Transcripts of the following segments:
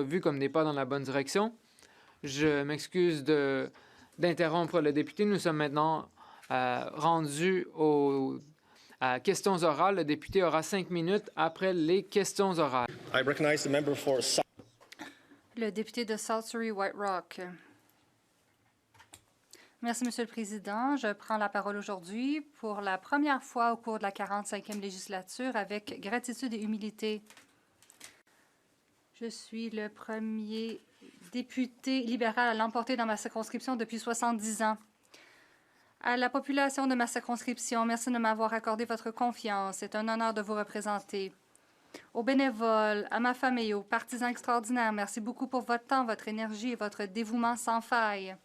Vu comme des pas dans la bonne direction. Je m'excuse d'interrompre le député. Nous sommes maintenant rendus aux questions orales. Le député aura 5 minutes après les questions orales. I recognize the member for... Le député de South Surrey White Rock. Merci, Monsieur le Président. Je prends la parole aujourd'hui pour la première fois au cours de la 45e législature avec gratitude et humilité. Je suis le premier député libéral à l'emporter dans ma circonscription depuis 70 ans. À la population de ma circonscription, merci de m'avoir accordé votre confiance. C'est un honneur de vous représenter. Aux bénévoles, à ma famille, aux partisans extraordinaires, merci beaucoup pour votre temps, votre énergie et votre dévouement sans faille.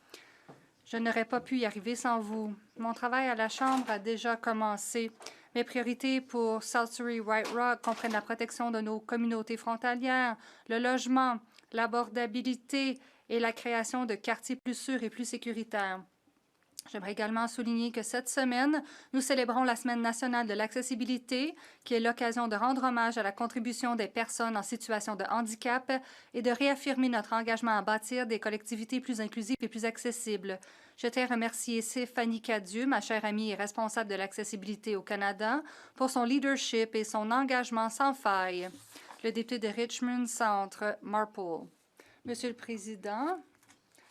Je n'aurais pas pu y arriver sans vous. Mon travail à la Chambre a déjà commencé. Mes priorités pour South Surrey White Rock comprennent la protection de nos communautés frontalières, le logement, l'abordabilité et la création de quartiers plus sûrs et plus sécuritaires. J'aimerais également souligner que cette semaine, nous célébrons la Semaine nationale de l'accessibilité, qui est l'occasion de rendre hommage à la contribution des personnes en situation de handicap et de réaffirmer notre engagement à bâtir des collectivités plus inclusives et plus accessibles. Je tiens à remercier Stéphanie Cadieux, ma chère amie et responsable de l'accessibilité au Canada, pour son leadership et son engagement sans faille. Le député de Richmond Centre, Marple. Monsieur le Président,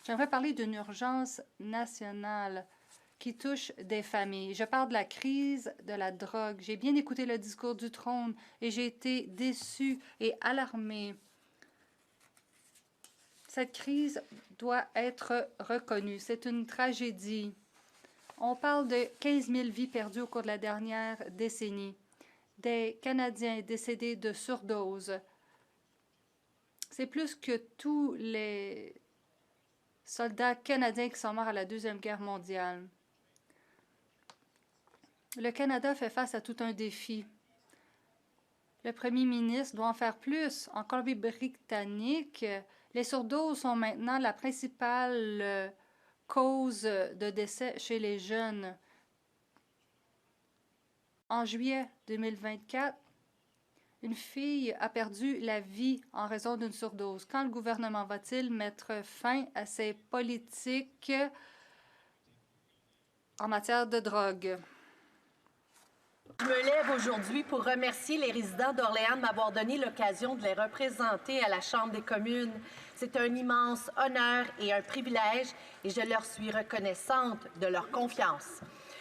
j'aimerais parler d'une urgence nationale qui touche des familles. Je parle de la crise de la drogue. J'ai bien écouté le discours du trône et j'ai été déçue et alarmée. Cette crise doit être reconnue. C'est une tragédie. On parle de 15 000 vies perdues au cours de la dernière décennie. Des Canadiens décédés de surdose. C'est plus que tous les soldats canadiens qui sont morts à la Deuxième Guerre mondiale. Le Canada fait face à tout un défi. Le premier ministre doit en faire plus. En Colombie-Britannique, les surdoses sont maintenant la principale cause de décès chez les jeunes. En juillet 2024, une fille a perdu la vie en raison d'une surdose. Quand le gouvernement va-t-il mettre fin à ces politiques en matière de drogue? Je me lève aujourd'hui pour remercier les résidents d'Orléans de m'avoir donné l'occasion de les représenter à la Chambre des communes. C'est un immense honneur et un privilège et je leur suis reconnaissante de leur confiance.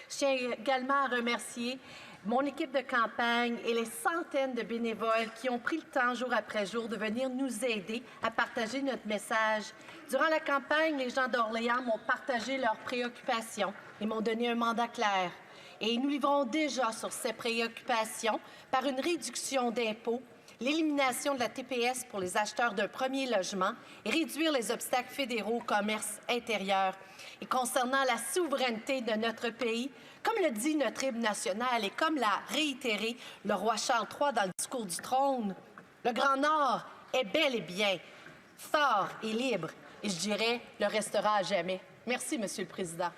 Je tiens également à remercier mon équipe de campagne et les centaines de bénévoles qui ont pris le temps jour après jour de venir nous aider à partager notre message. Durant la campagne, les gens d'Orléans m'ont partagé leurs préoccupations et m'ont donné un mandat clair. Et nous livrons déjà sur ces préoccupations par une réduction d'impôts, l'élimination de la TPS pour les acheteurs d'un premier logement et réduire les obstacles fédéraux au commerce intérieur. Et concernant la souveraineté de notre pays, comme le dit notre hymne national et comme l'a réitéré le roi Charles III dans le discours du trône, le Grand Nord est bel et bien fort et libre, et je dirais, le restera à jamais. Merci, Monsieur le Président.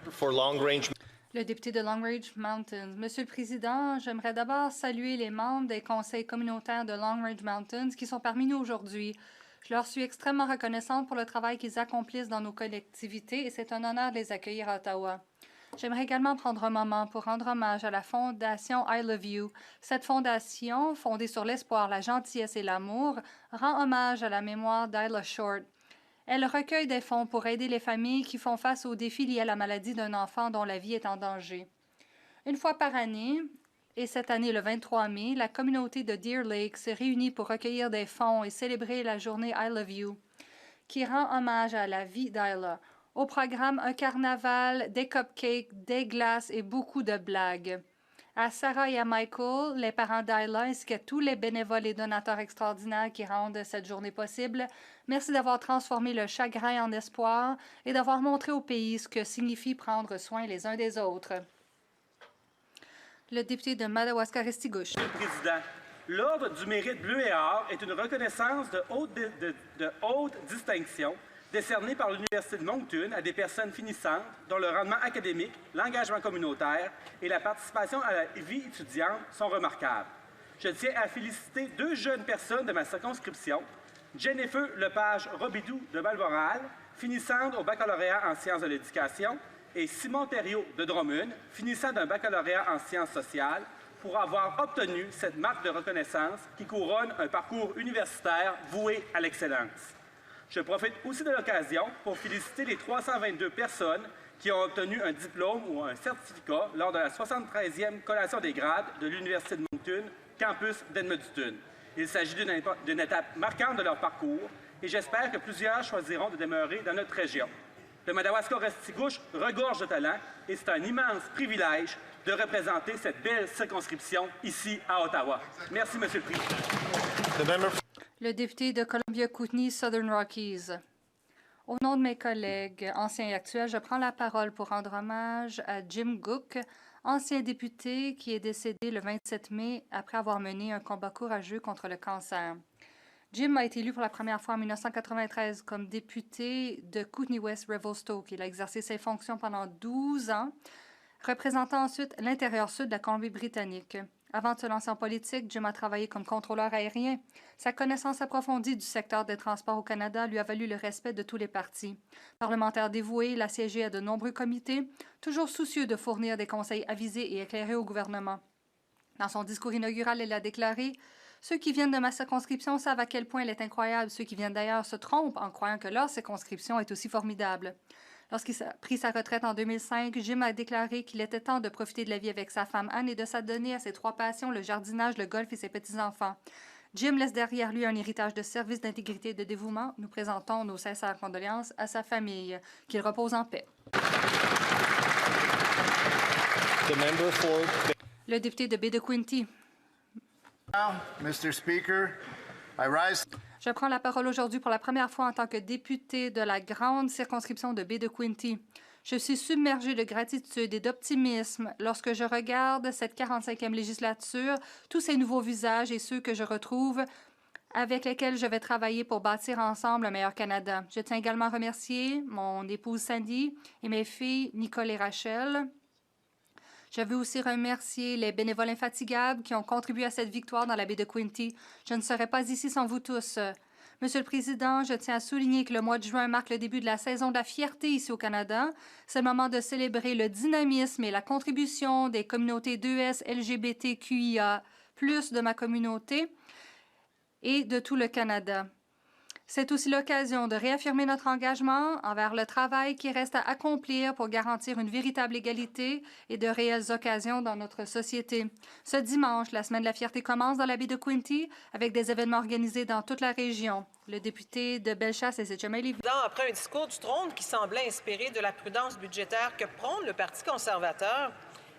For long range... Le député de Long Range Mountains. Monsieur le Président, j'aimerais d'abord saluer les membres des conseils communautaires de Long Range Mountains qui sont parmi nous aujourd'hui. Je leur suis extrêmement reconnaissante pour le travail qu'ils accomplissent dans nos collectivités et c'est un honneur de les accueillir à Ottawa. J'aimerais également prendre un moment pour rendre hommage à la Fondation I Love You. Cette fondation, fondée sur l'espoir, la gentillesse et l'amour, rend hommage à la mémoire d'Isla Short. Elle recueille des fonds pour aider les familles qui font face aux défis liés à la maladie d'un enfant dont la vie est en danger. Une fois par année, et cette année le 23 mai, la communauté de Deer Lake se réunit pour recueillir des fonds et célébrer la journée I Love You, qui rend hommage à la vie d'Isla. Au programme, un carnaval, des cupcakes, des glaces et beaucoup de blagues. À Sarah et à Michael, les parents d'Isla, ainsi qu'à tous les bénévoles et donateurs extraordinaires qui rendent cette journée possible, merci d'avoir transformé le chagrin en espoir et d'avoir montré au pays ce que signifie prendre soin les uns des autres. Le député de Madawaska-Restigouche. Monsieur le Président, l'Ordre du mérite bleu et or est une reconnaissance de haute distinction décernée par l'Université de Moncton à des personnes finissantes dont le rendement académique, l'engagement communautaire et la participation à la vie étudiante sont remarquables. Je tiens à féliciter deux jeunes personnes de ma circonscription, Jennifer Lepage-Robidoux de Balmoral, finissant au baccalauréat en sciences de l'éducation, et Simon Thériault de Drummond, finissant d'un baccalauréat en sciences sociales, pour avoir obtenu cette marque de reconnaissance qui couronne un parcours universitaire voué à l'excellence. Je profite aussi de l'occasion pour féliciter les 322 personnes qui ont obtenu un diplôme ou un certificat lors de la 73e collation des grades de l'Université de Moncton, campus d'Edmundston. Il s'agit d'une étape marquante de leur parcours et j'espère que plusieurs choisiront de demeurer dans notre région. Le Madawaska-Restigouche regorge de talent et c'est un immense privilège de représenter cette belle circonscription ici à Ottawa. Merci, Monsieur le Président. Le député de Columbia-Kootenay, Southern Rockies. Au nom de mes collègues anciens et actuels, je prends la parole pour rendre hommage à Jim Gook, ancien député qui est décédé le 27 mai après avoir mené un combat courageux contre le cancer. Jim a été élu pour la première fois en 1993 comme député de Kootenay-West-Revelstoke. Il a exercé ses fonctions pendant 12 ans, représentant ensuite l'intérieur sud de la Colombie-Britannique. Avant de se lancer en politique, Jim a travaillé comme contrôleur aérien. Sa connaissance approfondie du secteur des transports au Canada lui a valu le respect de tous les partis. Parlementaire dévoué, il a siégé à de nombreux comités, toujours soucieux de fournir des conseils avisés et éclairés au gouvernement. Dans son discours inaugural, il a déclaré « Ceux qui viennent de ma circonscription savent à quel point elle est incroyable. Ceux qui viennent d'ailleurs se trompent en croyant que leur circonscription est aussi formidable. » Lorsqu'il a pris sa retraite en 2005, Jim a déclaré qu'il était temps de profiter de la vie avec sa femme Anne et de s'adonner à ses 3 passions, le jardinage, le golf et ses petits-enfants. Jim laisse derrière lui un héritage de service, d'intégrité et de dévouement. Nous présentons nos sincères condoléances à sa famille. Qu'il repose en paix. Le député de Baie-de-Quinte. Mr. Speaker, I rise. Je prends la parole aujourd'hui pour la première fois en tant que député de la grande circonscription de Baie-de-Quinte. Je suis submergée de gratitude et d'optimisme lorsque je regarde cette 45e législature, tous ces nouveaux visages et ceux que je retrouve avec lesquels je vais travailler pour bâtir ensemble un meilleur Canada. Je tiens également à remercier mon épouse Sandy et mes filles Nicole et Rachel. Je veux aussi remercier les bénévoles infatigables qui ont contribué à cette victoire dans la baie de Quinte. Je ne serais pas ici sans vous tous. Monsieur le Président, je tiens à souligner que le mois de juin marque le début de la saison de la fierté ici au Canada. C'est le moment de célébrer le dynamisme et la contribution des communautés 2S, LGBTQIA+, de ma communauté et de tout le Canada. C'est aussi l'occasion de réaffirmer notre engagement envers le travail qui reste à accomplir pour garantir une véritable égalité et de réelles occasions dans notre société. Ce dimanche, la Semaine de la fierté commence dans la baie de Quinte avec des événements organisés dans toute la région. Le député de Bellechasse et Setchemay-Lévis. Après un discours du trône qui semblait inspiré de la prudence budgétaire que prône le Parti conservateur,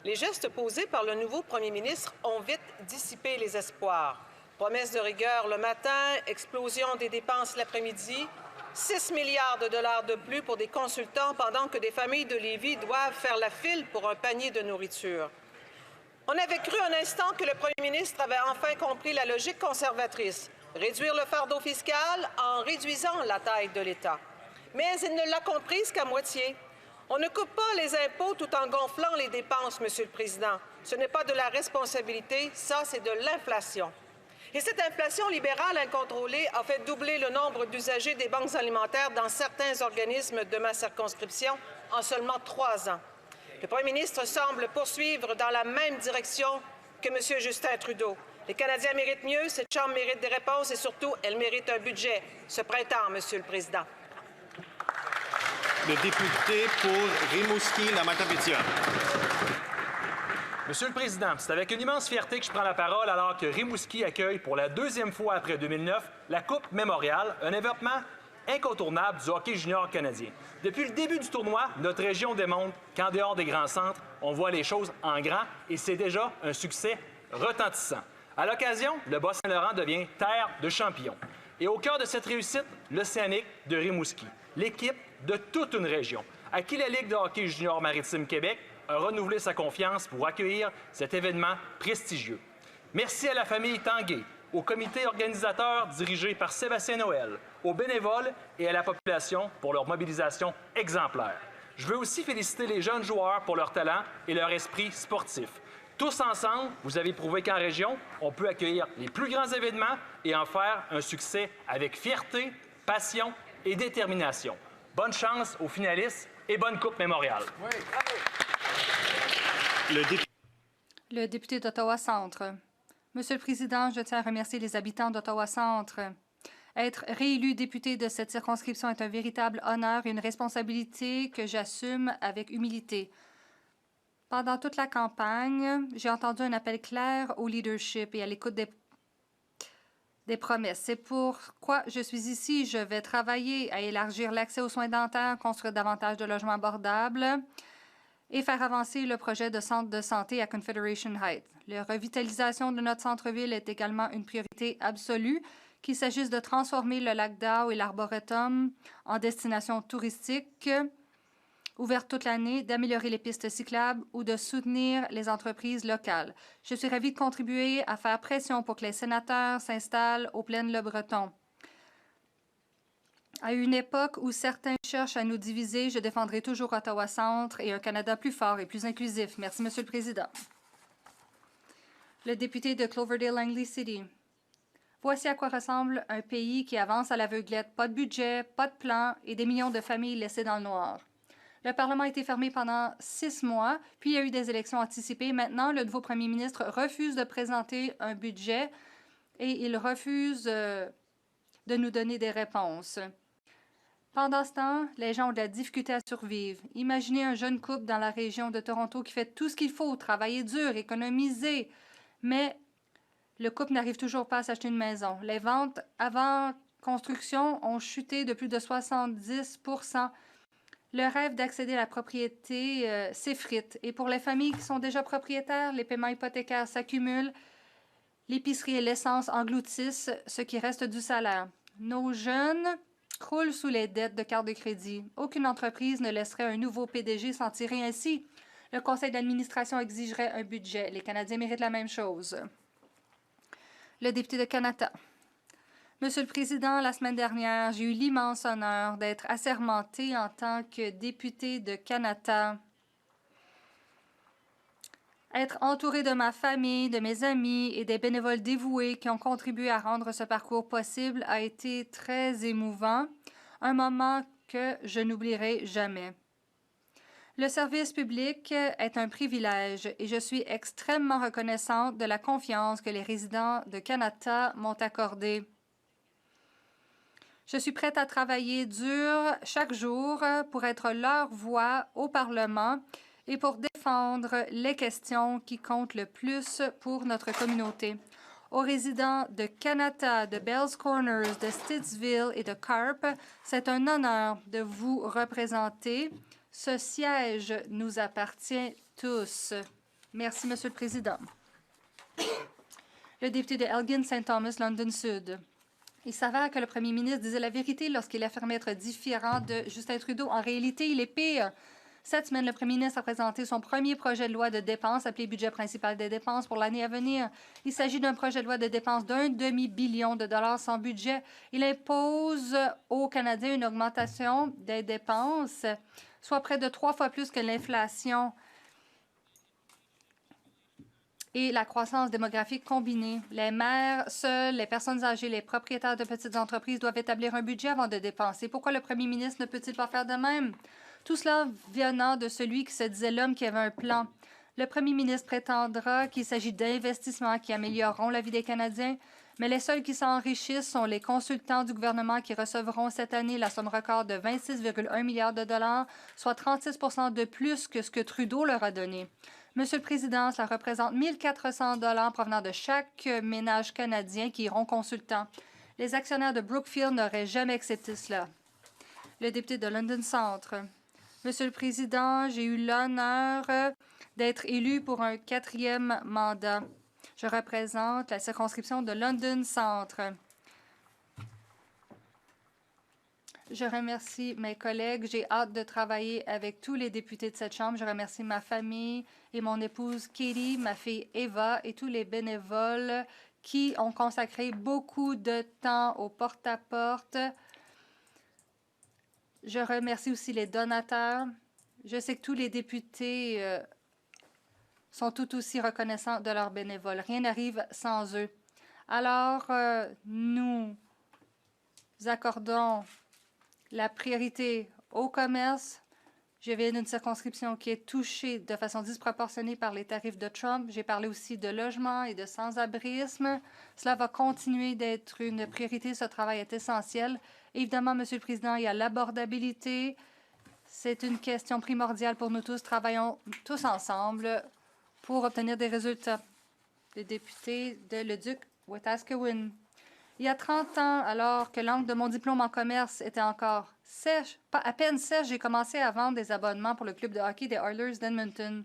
les gestes posés par le nouveau premier ministre ont vite dissipé les espoirs. Promesse de rigueur le matin, explosion des dépenses l'après-midi, 6 milliards de dollars de plus pour des consultants pendant que des familles de Lévis doivent faire la file pour un panier de nourriture. On avait cru un instant que le premier ministre avait enfin compris la logique conservatrice, réduire le fardeau fiscal en réduisant la taille de l'État. Mais il ne l'a comprise qu'à moitié. On ne coupe pas les impôts tout en gonflant les dépenses, Monsieur le Président. Ce n'est pas de la responsabilité, ça, c'est de l'inflation. Et cette inflation libérale incontrôlée a fait doubler le nombre d'usagers des banques alimentaires dans certains organismes de ma circonscription en seulement 3 ans. Le premier ministre semble poursuivre dans la même direction que M. Justin Trudeau. Les Canadiens méritent mieux, cette Chambre mérite des réponses et surtout, elle mérite un budget ce printemps, Monsieur le Président. Le député pour Rimouski, la Matapétia. Monsieur le Président, c'est avec une immense fierté que je prends la parole alors que Rimouski accueille pour la 2e fois après 2009 la Coupe Mémorial, un événement incontournable du hockey junior canadien. Depuis le début du tournoi, notre région démontre qu'en dehors des grands centres, on voit les choses en grand et c'est déjà un succès retentissant. À l'occasion, le Bas-Saint-Laurent devient terre de champions. Et au cœur de cette réussite, l'Océanique de Rimouski, l'équipe de toute une région, à qui la Ligue de hockey junior maritime Québec a renouvelé sa confiance pour accueillir cet événement prestigieux. Merci à la famille Tanguay, au comité organisateur dirigé par Sébastien Noël, aux bénévoles et à la population pour leur mobilisation exemplaire. Je veux aussi féliciter les jeunes joueurs pour leur talent et leur esprit sportif. Tous ensemble, vous avez prouvé qu'en région, on peut accueillir les plus grands événements et en faire un succès avec fierté, passion et détermination. Bonne chance aux finalistes et bonne Coupe mémoriale. Le député d'Ottawa-Centre. Monsieur le Président, je tiens à remercier les habitants d'Ottawa-Centre. Être réélu député de cette circonscription est un véritable honneur et une responsabilité que j'assume avec humilité. Pendant toute la campagne, j'ai entendu un appel clair au leadership et à l'écoute des promesses. C'est pourquoi je suis ici. Je vais travailler à élargir l'accès aux soins dentaires, construire davantage de logements abordables et faire avancer le projet de centre de santé à Confederation Heights. La revitalisation de notre centre-ville est également une priorité absolue, qu'il s'agisse de transformer le lac d'Ao et l'arboretum en destination touristique ouverte toute l'année, d'améliorer les pistes cyclables ou de soutenir les entreprises locales. Je suis ravie de contribuer à faire pression pour que les sénateurs s'installent aux Plaines-le-Breton. À une époque où certains cherchent à nous diviser, je défendrai toujours Ottawa-Centre et un Canada plus fort et plus inclusif. Merci, Monsieur le Président. Le député de Cloverdale-Langley City. Voici à quoi ressemble un pays qui avance à l'aveuglette. Pas de budget, pas de plan et des millions de familles laissées dans le noir. Le Parlement a été fermé pendant 6 mois, puis il y a eu des élections anticipées. Maintenant, le nouveau premier ministre refuse de présenter un budget et il refuse de nous donner des réponses. Pendant ce temps, les gens ont de la difficulté à survivre. Imaginez un jeune couple dans la région de Toronto qui fait tout ce qu'il faut, travailler dur, économiser, mais le couple n'arrive toujours pas à s'acheter une maison. Les ventes avant construction ont chuté de plus de 70 %. Le rêve d'accéder à la propriété s'effrite. Et pour les familles qui sont déjà propriétaires, les paiements hypothécaires s'accumulent. L'épicerie et l'essence engloutissent ce qui reste du salaire. Nos jeunes croulent sous les dettes de carte de crédit. Aucune entreprise ne laisserait un nouveau PDG s'en tirer ainsi. Le conseil d'administration exigerait un budget. Les Canadiens méritent la même chose. Le député de Kanata. Monsieur le Président, la semaine dernière, j'ai eu l'immense honneur d'être assermenté en tant que député de Kanata. Être entouré de ma famille, de mes amis et des bénévoles dévoués qui ont contribué à rendre ce parcours possible a été très émouvant, un moment que je n'oublierai jamais. Le service public est un privilège et je suis extrêmement reconnaissante de la confiance que les résidents de Kanata m'ont accordée. Je suis prête à travailler dur chaque jour pour être leur voix au Parlement et pour défendre les questions qui comptent le plus pour notre communauté. Aux résidents de Kanata, de Bells Corners, de Stittsville et de Carp, c'est un honneur de vous représenter. Ce siège nous appartient tous. Merci, Monsieur le Président. Le député de Elgin-St. Thomas, London Sud. Il s'avère que le premier ministre disait la vérité lorsqu'il affirmait être différent de Justin Trudeau. En réalité, il est pire. Cette semaine, le premier ministre a présenté son premier projet de loi de dépenses, appelé Budget principal des dépenses pour l'année à venir. Il s'agit d'un projet de loi de dépenses d'1 demi-billion de dollars sans budget. Il impose aux Canadiens une augmentation des dépenses, soit près de 3 fois plus que l'inflation et la croissance démographique combinée. Les maires seuls, les personnes âgées, les propriétaires de petites entreprises doivent établir un budget avant de dépenser. Pourquoi le premier ministre ne peut-il pas faire de même? Tout cela venant de celui qui se disait l'homme qui avait un plan. Le premier ministre prétendra qu'il s'agit d'investissements qui amélioreront la vie des Canadiens, mais les seuls qui s'enrichissent sont les consultants du gouvernement qui recevront cette année la somme record de 26,1 milliards de dollars, soit 36 % de plus que ce que Trudeau leur a donné. Monsieur le Président, cela représente 1 400 $ provenant de chaque ménage canadien qui iront consultants. Les actionnaires de Brookfield n'auraient jamais accepté cela. Le député de London Centre. Monsieur le Président, j'ai eu l'honneur d'être élu pour un 4e mandat. Je représente la circonscription de London Centre. Je remercie mes collègues. J'ai hâte de travailler avec tous les députés de cette Chambre. Je remercie ma famille et mon épouse Katie, ma fille Eva et tous les bénévoles qui ont consacré beaucoup de temps au porte-à-porte. Je remercie aussi les donateurs. Je sais que tous les députés sont tout aussi reconnaissants de leurs bénévoles. Rien n'arrive sans eux. Alors, nous accordons la priorité au commerce. Je viens d'une circonscription qui est touchée de façon disproportionnée par les tarifs de Trump. J'ai parlé aussi de logement et de sans-abrisme. Cela va continuer d'être une priorité. Ce travail est essentiel. Évidemment, Monsieur le Président, il y a l'abordabilité. C'est une question primordiale pour nous tous. Travaillons tous ensemble pour obtenir des résultats. Le député de Leduc-Wetaskiwin. Il y a 30 ans, alors que l'angle de mon diplôme en commerce était encore sèche, pas à peine sèche, j'ai commencé à vendre des abonnements pour le club de hockey des Oilers d'Edmonton.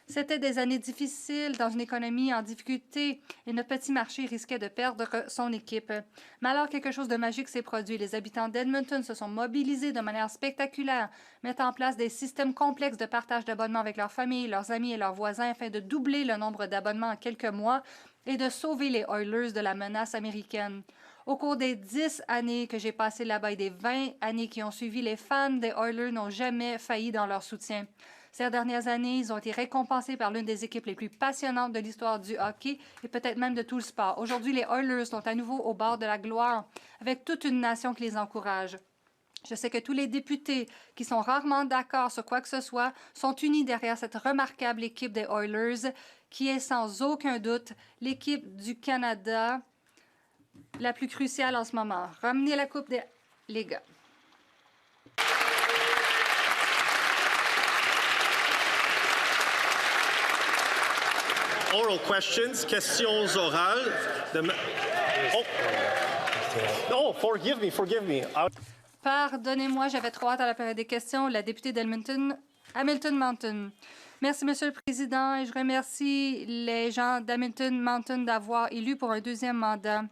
C'était des années difficiles dans une économie en difficulté et notre petit marché risquait de perdre son équipe. Mais alors quelque chose de magique s'est produit. Les habitants d'Edmonton se sont mobilisés de manière spectaculaire, mettant en place des systèmes complexes de partage d'abonnements avec leurs familles, leurs amis et leurs voisins afin de doubler le nombre d'abonnements en quelques mois et de sauver les Oilers de la menace américaine. Au cours des 10 années que j'ai passées là-bas et des 20 années qui ont suivi, les fans des Oilers n'ont jamais failli dans leur soutien. Ces dernières années, ils ont été récompensés par l'une des équipes les plus passionnantes de l'histoire du hockey et peut-être même de tout le sport. Aujourd'hui, les Oilers sont à nouveau au bord de la gloire, avec toute une nation qui les encourage. Je sais que tous les députés qui sont rarement d'accord sur quoi que ce soit sont unis derrière cette remarquable équipe des Oilers, qui est sans aucun doute l'équipe du Canada la plus cruciale en ce moment. Ramenez la Coupe les gars. Oral questions, questions orales. Oh, forgive me. Pardonnez-moi, j'avais trop hâte à la période des questions. La députée d'Hamilton Mountain. Merci, Monsieur le Président, et je remercie les gens d'Hamilton Mountain d'avoir élu pour un deuxième mandat.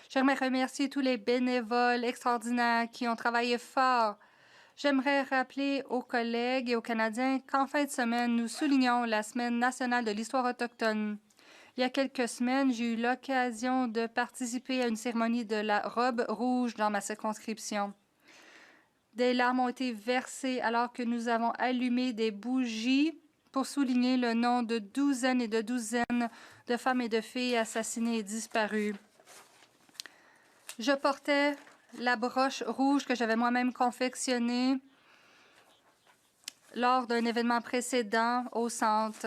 J'aimerais remercier tous les bénévoles extraordinaires qui ont travaillé fort. J'aimerais rappeler aux collègues et aux Canadiens qu'en fin de semaine, nous soulignons la Semaine nationale de l'histoire autochtone. Il y a quelques semaines, j'ai eu l'occasion de participer à une cérémonie de la robe rouge dans ma circonscription. Des larmes ont été versées alors que nous avons allumé des bougies pour souligner le nom de douzaines et de douzaines de femmes et de filles assassinées et disparues. Je portais la broche rouge que j'avais moi-même confectionnée lors d'un événement précédent au centre.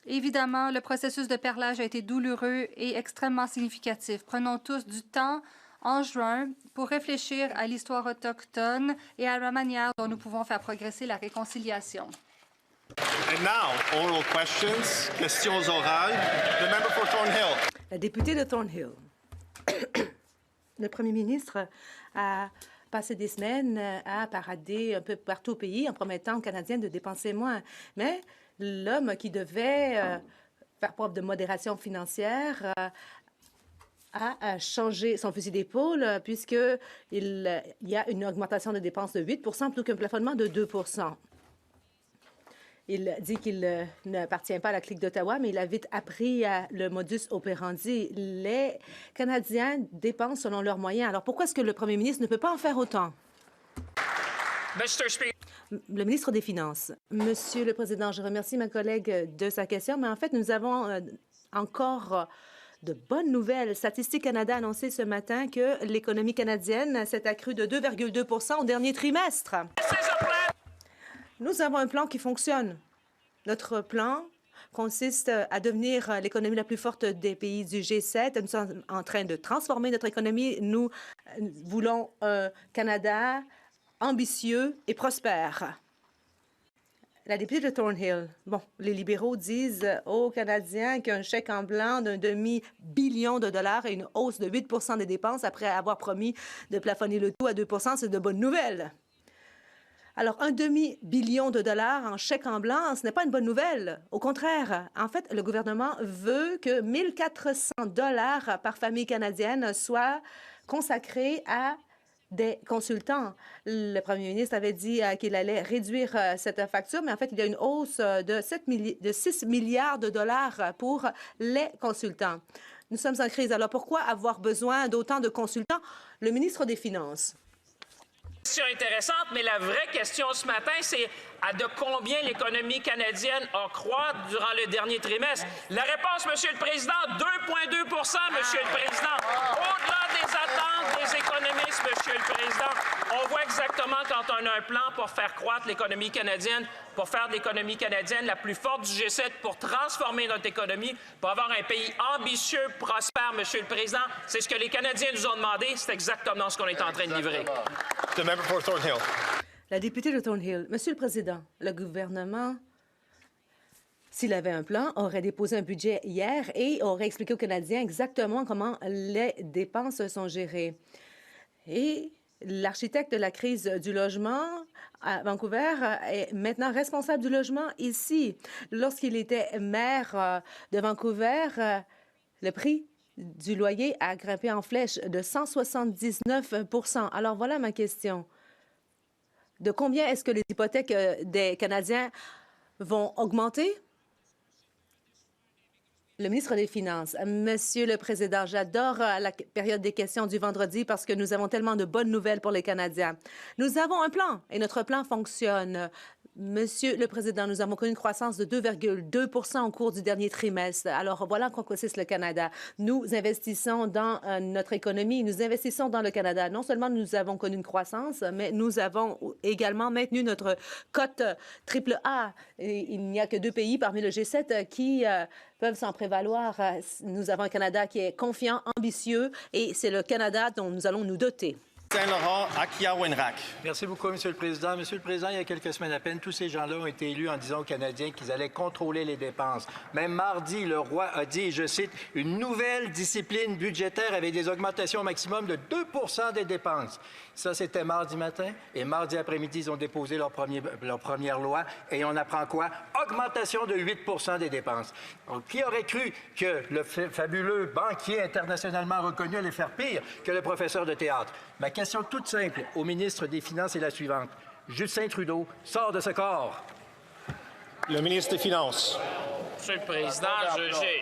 Évidemment, le processus de perlage a été douloureux et extrêmement significatif. Prenons tous du temps en juin pour réfléchir à l'histoire autochtone et à la manière dont nous pouvons faire progresser la réconciliation. And now, oral questions, questions orales. The member for Thornhill. La députée de Thornhill. Le premier ministre a passé des semaines à parader un peu partout au pays en promettant aux Canadiens de dépenser moins. Mais l'homme qui devait faire preuve de modération financière a changé son fusil d'épaule puisqu'il y a une augmentation de dépenses de 8 plutôt qu'un plafonnement de 2 Il dit qu'il n'appartient pas à la clique d'Ottawa, mais il a vite appris le modus operandi. Les Canadiens dépensent selon leurs moyens. Alors pourquoi est-ce que le premier ministre ne peut pas en faire autant? Le ministre des Finances. Monsieur le Président, je remercie ma collègue de sa question, mais en fait, nous avons encore de bonnes nouvelles. Statistique Canada a annoncé ce matin que l'économie canadienne s'est accrue de 2,2 au dernier trimestre. Nous avons un plan qui fonctionne. Notre plan consiste à devenir l'économie la plus forte des pays du G7. Nous sommes en train de transformer notre économie. Nous voulons un Canada ambitieux et prospère. La députée de Thornhill. Bon, les libéraux disent aux Canadiens qu'un chèque en blanc d'un demi-billion de dollars et une hausse de 8 des dépenses après avoir promis de plafonner le tout à 2 c'est de bonnes nouvelles. Alors, un demi-billion de dollars en chèque en blanc, ce n'est pas une bonne nouvelle. Au contraire, en fait, le gouvernement veut que 1 400 dollars par famille canadienne soient consacrés à des consultants. Le premier ministre avait dit qu'il allait réduire cette facture, mais en fait, il y a une hausse de 6 milliards de dollars pour les consultants. Nous sommes en crise. Alors, pourquoi avoir besoin d'autant de consultants? Le ministre des Finances. Question intéressante, mais la vraie question ce matin, c'est de combien l'économie canadienne a croît durant le dernier trimestre? La réponse, Monsieur le Président, 2,2 Monsieur le Président. Au-delà des attentes des économistes, Monsieur le Président, on voit exactement quand on a un plan pour faire croître l'économie canadienne, pour faire de l'économie canadienne la plus forte du G7, pour transformer notre économie, pour avoir un pays ambitieux, prospère, Monsieur le Président. C'est ce que les Canadiens nous ont demandé. C'est exactement ce qu'on est en train de livrer. The member for Thornhill. La députée de Thornhill. Monsieur le Président, le gouvernement, s'il avait un plan, aurait déposé un budget hier et aurait expliqué aux Canadiens exactement comment les dépenses sont gérées. Et l'architecte de la crise du logement à Vancouver est maintenant responsable du logement ici. Lorsqu'il était maire de Vancouver, le prix du loyer a grimpé en flèche de 179 %. Alors voilà ma question. De combien est-ce que les hypothèques des Canadiens vont augmenter? Le ministre des Finances. Monsieur le Président, j'adore la période des questions du vendredi parce que nous avons tellement de bonnes nouvelles pour les Canadiens. Nous avons un plan et notre plan fonctionne. Monsieur le Président, nous avons connu une croissance de 2,2 % au cours du dernier trimestre. Alors, voilà en quoi consiste le Canada. Nous investissons dans notre économie, nous investissons dans le Canada. Non seulement nous avons connu une croissance, mais nous avons également maintenu notre cote AAA. Et il n'y a que 2 pays parmi le G7 qui peuvent s'en prévaloir. Nous avons un Canada qui est confiant, ambitieux, et c'est le Canada dont nous allons nous doter. Saint-Laurent, Akia-Wenrac. Merci beaucoup, Monsieur le Président. Monsieur le Président, il y a quelques semaines à peine, tous ces gens-là ont été élus en disant aux Canadiens qu'ils allaient contrôler les dépenses. Même mardi, le roi a dit, je cite, « une nouvelle discipline budgétaire avec des augmentations au maximum de 2 % des dépenses ». Ça, c'était mardi matin. Et mardi après-midi, ils ont déposé leur première loi. Et on apprend quoi? Augmentation de 8 % des dépenses. Donc, qui aurait cru que le fabuleux banquier internationalement reconnu allait faire pire que le professeur de théâtre? Ma question toute simple au ministre des Finances est la suivante. Justin Trudeau sort de ce corps. Le ministre des Finances. Monsieur le Président,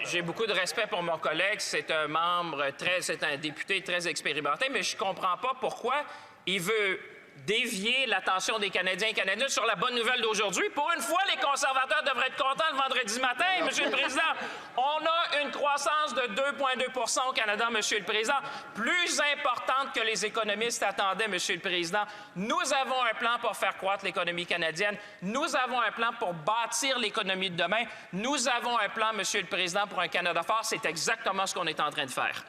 j'ai beaucoup de respect pour mon collègue. C'est un député très expérimenté, mais je ne comprends pas pourquoi il veut dévier l'attention des Canadiens et Canadiennes sur la bonne nouvelle d'aujourd'hui. Pour une fois, les conservateurs devraient être contents le vendredi matin, Monsieur le Président. On a une croissance de 2,2 % au Canada, Monsieur le Président, plus importante que les économistes attendaient, Monsieur le Président. Nous avons un plan pour faire croître l'économie canadienne. Nous avons un plan pour bâtir l'économie de demain. Nous avons un plan, Monsieur le Président, pour un Canada fort. C'est exactement ce qu'on est en train de faire.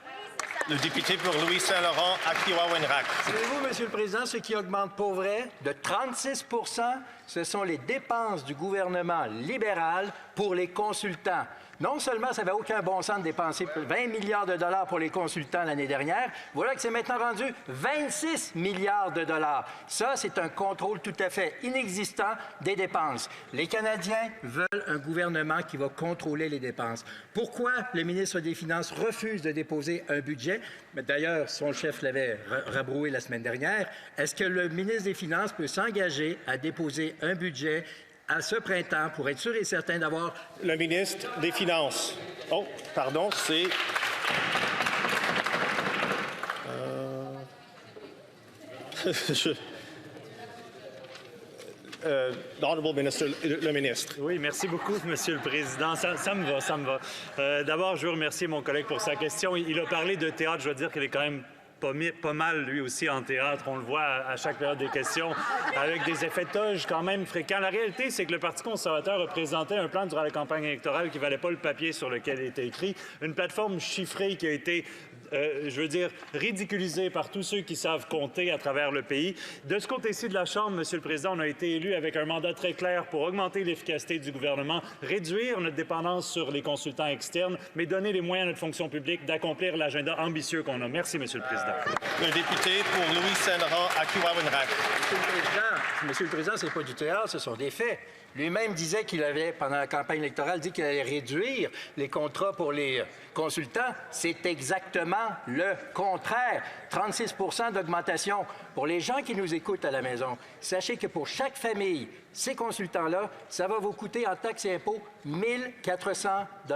Le député pour Louis-Saint-Laurent, Akiwa-Wenrac. Savez-vous, Monsieur le Président, ce qui augmente pour vrai de 36 %, ce sont les dépenses du gouvernement libéral pour les consultants. Non seulement ça n'avait aucun bon sens de dépenser 20 milliards de dollars pour les consultants l'année dernière, voilà que c'est maintenant rendu 26 milliards de dollars. Ça, c'est un contrôle tout à fait inexistant des dépenses. Les Canadiens veulent un gouvernement qui va contrôler les dépenses. Pourquoi le ministre des Finances refuse de déposer un budget? D'ailleurs, son chef l'avait rabroué la semaine dernière. Est-ce que le ministre des Finances peut s'engager à déposer un budget à ce printemps pour être sûr et certain d'avoir... Le ministre des Finances. Oh, pardon, c'est... Honorable Minister, le ministre. Oui, merci beaucoup, Monsieur le Président. Ça me va. D'abord, je veux remercier mon collègue pour sa question. Il a parlé de théâtre. Je dois dire qu'il est quand même pas mal, lui aussi, en théâtre. On le voit à chaque période des questions, avec des effets de toge quand même fréquents. La réalité, c'est que le Parti conservateur a présenté un plan durant la campagne électorale qui ne valait pas le papier sur lequel il était écrit, une plateforme chiffrée qui a été ridiculisée par tous ceux qui savent compter à travers le pays. De ce côté-ci de la Chambre, Monsieur le Président, on a été élu avec un mandat très clair pour augmenter l'efficacité du gouvernement, réduire notre dépendance sur les consultants externes, mais donner les moyens à notre fonction publique d'accomplir l'agenda ambitieux qu'on a. Merci, Monsieur le Président. Le député pour Louis-Saint-Laurent, Akiwa-Wenrac. Monsieur le Président, ce n'est pas du théâtre, ce sont des faits. Lui-même disait qu'il avait, pendant la campagne électorale, dit qu'il allait réduire les contrats pour les consultants. C'est exactement le contraire. 36 % d'augmentation. Pour les gens qui nous écoutent à la maison, sachez que pour chaque famille Ces consultants-là, ça va vous coûter en taxes et impôts 1 400 $.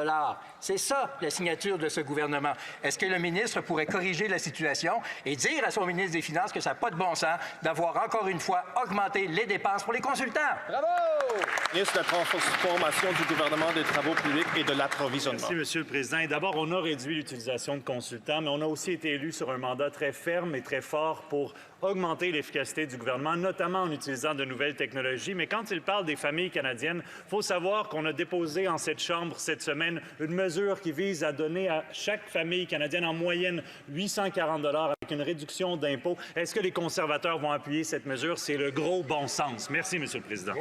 C'est ça, la signature de ce gouvernement. Est-ce que le ministre pourrait corriger la situation et dire à son ministre des Finances que ça n'a pas de bon sens d'avoir encore une fois augmenté les dépenses pour les consultants? Bravo! Ministre de la Transformation du gouvernement des Travaux publics et de l'approvisionnement. Merci, Monsieur le Président. Et d'abord, on a réduit l'utilisation de consultants, mais on a aussi été élus sur un mandat très ferme et très fort pour augmenter l'efficacité du gouvernement, notamment en utilisant de nouvelles technologies. Mais quand il parle des familles canadiennes, il faut savoir qu'on a déposé en cette Chambre cette semaine une mesure qui vise à donner à chaque famille canadienne en moyenne 840 $ avec une réduction d'impôts. Est-ce que les conservateurs vont appuyer cette mesure? C'est le gros bon sens. Merci, Monsieur le Président.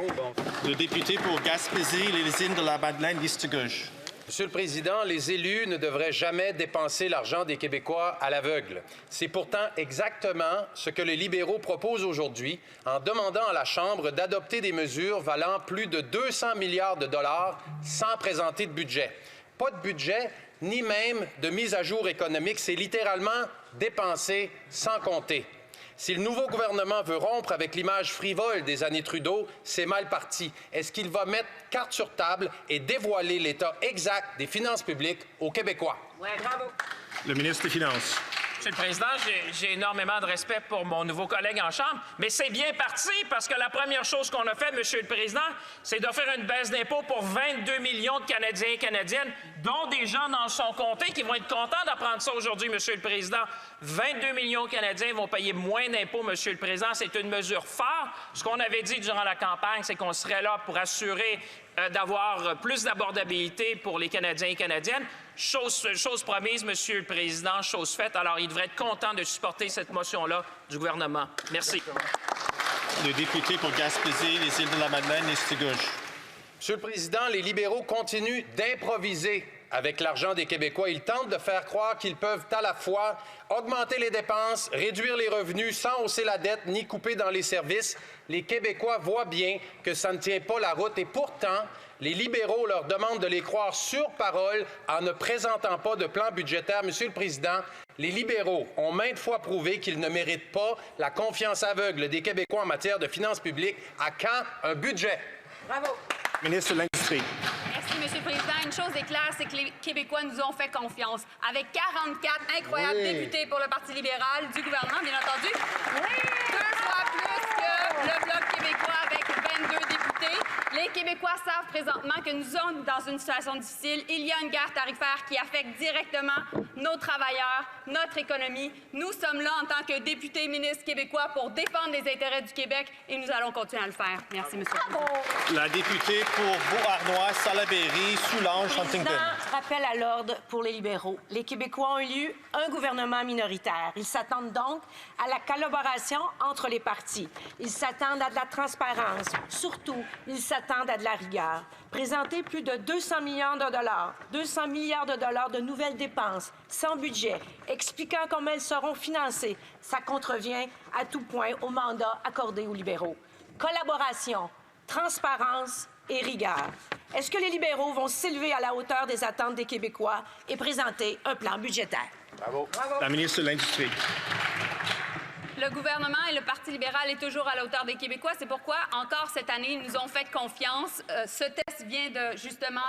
Le député pour Gaspésie, les îles de la Madeleine, liste gauche. Monsieur le Président, les élus ne devraient jamais dépenser l'argent des Québécois à l'aveugle. C'est pourtant exactement ce que les libéraux proposent aujourd'hui en demandant à la Chambre d'adopter des mesures valant plus de 200 milliards de dollars sans présenter de budget. Pas de budget, ni même de mise à jour économique. C'est littéralement dépenser sans compter. Si le nouveau gouvernement veut rompre avec l'image frivole des années Trudeau, c'est mal parti. Est-ce qu'il va mettre carte sur table et dévoiler l'état exact des finances publiques aux Québécois? Oui, bravo. Le ministre des Finances. Monsieur le Président, j'ai énormément de respect pour mon nouveau collègue en Chambre, mais c'est bien parti parce que la première chose qu'on a fait, Monsieur le Président, c'est d'offrir une baisse d'impôts pour 22 millions de Canadiens et Canadiennes, dont des gens dans son comté qui vont être contents d'apprendre ça aujourd'hui, Monsieur le Président. 22 millions de Canadiens vont payer moins d'impôts, Monsieur le Président. C'est une mesure forte. Ce qu'on avait dit durant la campagne, c'est qu'on serait là pour assurer d'avoir plus d'abordabilité pour les Canadiens et Canadiennes. Chose promise, Monsieur le Président, chose faite. Alors, il devrait être content de supporter cette motion-là du gouvernement. Merci. Le député pour Gaspésie, les îles de la Madeleine, liste gauche. Monsieur le Président, les libéraux continuent d'improviser avec l'argent des Québécois. Ils tentent de faire croire qu'ils peuvent à la fois augmenter les dépenses, réduire les revenus sans hausser la dette ni couper dans les services. Les Québécois voient bien que ça ne tient pas la route et pourtant, les libéraux leur demandent de les croire sur parole en ne présentant pas de plan budgétaire. Monsieur le Président, les libéraux ont maintes fois prouvé qu'ils ne méritent pas la confiance aveugle des Québécois en matière de finances publiques. À quand un budget? Bravo. Ministre de l'Industrie. Merci, Monsieur le Président. Une chose est claire, c'est que les Québécois nous ont fait confiance. Avec 44 incroyables députés pour le Parti libéral du gouvernement, bien entendu. Oui! 2 fois plus que le Bloc québécois avec 22 députés. Les Québécois savent présentement que nous sommes dans une situation difficile. Il y a une guerre tarifaire qui affecte directement nos travailleurs, notre économie. Nous sommes là en tant que députés ministres québécois pour défendre les intérêts du Québec et nous allons continuer à le faire. Merci, Monsieur le Président. La députée pour Beauharnois, Salaberry, Soulanges, Huntington. Rappel à l'ordre pour les libéraux. Les Québécois ont élu un gouvernement minoritaire. Ils s'attendent donc à la collaboration entre les partis. Ils s'attendent à de la transparence. Surtout, ils s'attendent à de la rigueur. Présenter plus de 200 milliards de dollars de nouvelles dépenses, sans budget, expliquant comment elles seront financées, ça contrevient à tout point au mandat accordé aux libéraux. Collaboration, transparence et rigueur. Est-ce que les libéraux vont s'élever à la hauteur des attentes des Québécois et présenter un plan budgétaire? Bravo. La ministre de l'Industrie. Le gouvernement et le Parti libéral est toujours à la hauteur des Québécois. C'est pourquoi, encore cette année, ils nous ont fait confiance. Ce test vient de, justement,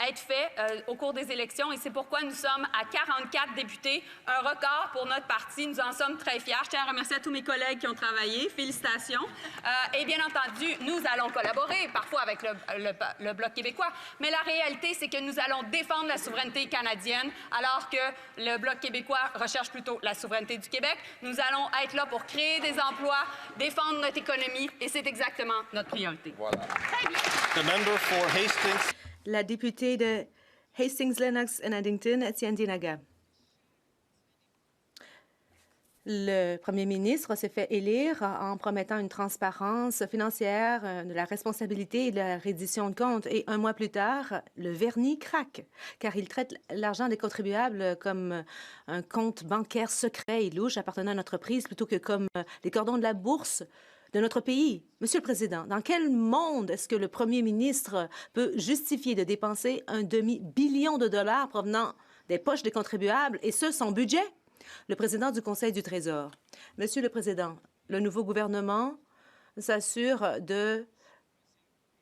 être fait au cours des élections et c'est pourquoi nous sommes à 44 députés, un record pour notre parti. Nous en sommes très fiers. Je tiens à remercier à tous mes collègues qui ont travaillé. Félicitations. Et bien entendu, nous allons collaborer, parfois avec le Bloc québécois. Mais la réalité, c'est que nous allons défendre la souveraineté canadienne, alors que le Bloc québécois recherche plutôt la souveraineté du Québec. Nous allons être là pour créer des emplois, défendre notre économie, et c'est exactement notre priorité. Voilà. The member for Hastings. La députée de Hastings-Lennox-Addington, Tiandi Naga. Le premier ministre s'est fait élire en promettant une transparence financière, de la responsabilité et de la reddition de comptes. Et un mois plus tard, le vernis craque, car il traite l'argent des contribuables comme un compte bancaire secret et louche appartenant à notre entreprise plutôt que comme les cordons de la bourse de notre pays. Monsieur le Président, dans quel monde est-ce que le premier ministre peut justifier de dépenser un demi-billion de dollars provenant des poches des contribuables, et ce, sans budget? Le président du Conseil du Trésor. Monsieur le Président, le nouveau gouvernement s'assure de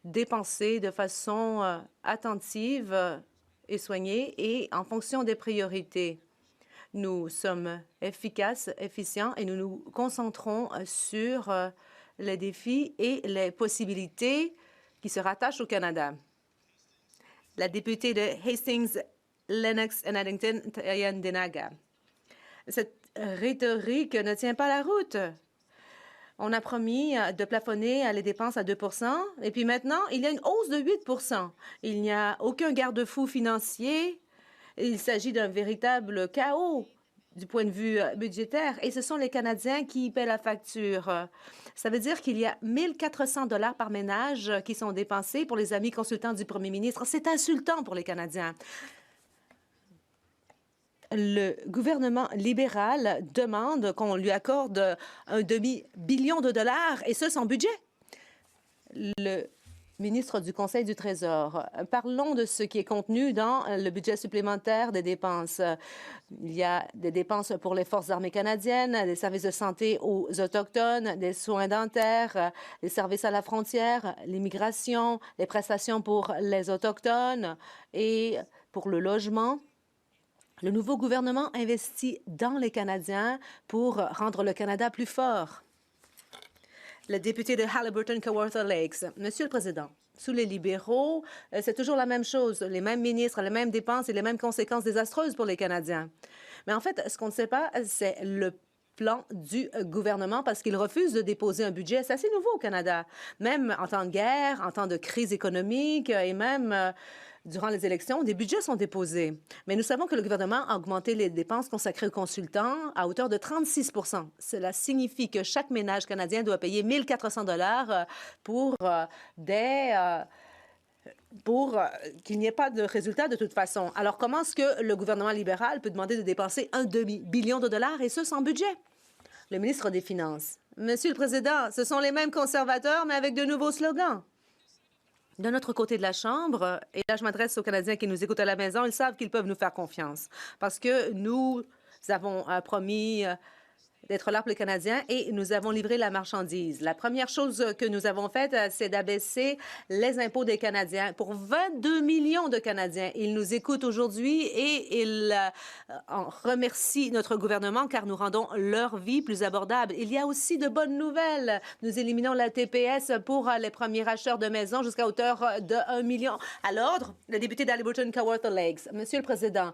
dépenser de façon attentive et soignée et en fonction des priorités. Nous sommes efficaces, efficients et nous nous concentrons sur les défis et les possibilités qui se rattachent au Canada. La députée de Hastings, Lennox and Addington, Diane Denaga. Cette rhétorique ne tient pas la route. On a promis de plafonner les dépenses à 2 et puis maintenant, il y a une hausse de 8 Il n'y a aucun garde-fou financier. Il s'agit d'un véritable chaos du point de vue budgétaire et ce sont les Canadiens qui paient la facture. Ça veut dire qu'il y a 1 400 $ par ménage qui sont dépensés pour les amis consultants du premier ministre. C'est insultant pour les Canadiens. Le gouvernement libéral demande qu'on lui accorde un demi-billion de dollars, et ce, sans budget. Le ministre du Conseil du Trésor, parlons de ce qui est contenu dans le budget supplémentaire des dépenses. Il y a des dépenses pour les Forces armées canadiennes, des services de santé aux Autochtones, des soins dentaires, des services à la frontière, l'immigration, les prestations pour les Autochtones et pour le logement. Le nouveau gouvernement investit dans les Canadiens pour rendre le Canada plus fort. Le député de Haliburton-Kawartha Lakes. Monsieur le Président, sous les libéraux, c'est toujours la même chose, les mêmes ministres, les mêmes dépenses et les mêmes conséquences désastreuses pour les Canadiens. Mais en fait, ce qu'on ne sait pas, c'est le plan du gouvernement parce qu'il refuse de déposer un budget. C'est assez nouveau au Canada, même en temps de guerre, en temps de crise économique et même durant les élections, des budgets sont déposés. Mais nous savons que le gouvernement a augmenté les dépenses consacrées aux consultants à hauteur de 36 %. Cela signifie que chaque ménage canadien doit payer 1 400 $ pour qu'il n'y ait pas de résultat de toute façon. Alors, comment est-ce que le gouvernement libéral peut demander de dépenser un demi-billion de dollars et ce, sans budget? Le ministre des Finances. Monsieur le Président, ce sont les mêmes conservateurs, mais avec de nouveaux slogans. De notre côté de la Chambre, et là je m'adresse aux Canadiens qui nous écoutent à la maison, ils savent qu'ils peuvent nous faire confiance parce que nous avons promis d'être là pour les Canadiens et nous avons livré la marchandise. La première chose que nous avons faite, c'est d'abaisser les impôts des Canadiens pour 22 millions de Canadiens. Ils nous écoutent aujourd'hui et ils en remercient notre gouvernement car nous rendons leur vie plus abordable. Il y a aussi de bonnes nouvelles. Nous éliminons la TPS pour les premiers acheteurs de maisons jusqu'à hauteur de 1 million. À l'ordre, le député d'Haliburton-Kawartha Lakes. Monsieur le Président,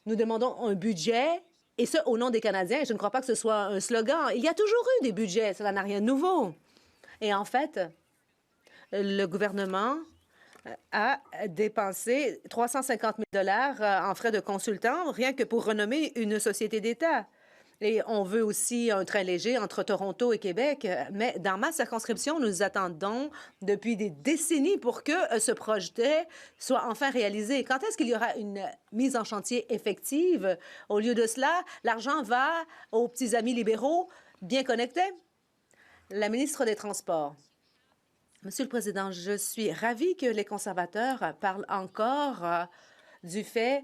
nous demandons un budget. Et ce, au nom des Canadiens, je ne crois pas que ce soit un slogan. Il y a toujours eu des budgets, cela n'a rien de nouveau. Et en fait, le gouvernement a dépensé 350 000 $ en frais de consultants, rien que pour renommer une société d'État. Et on veut aussi un train léger entre Toronto et Québec. Mais dans ma circonscription, nous attendons depuis des décennies pour que ce projet soit enfin réalisé. Quand est-ce qu'il y aura une mise en chantier effective? Au lieu de cela, l'argent va aux petits amis libéraux bien connectés. La ministre des Transports. Monsieur le Président, je suis ravie que les conservateurs parlent encore du fait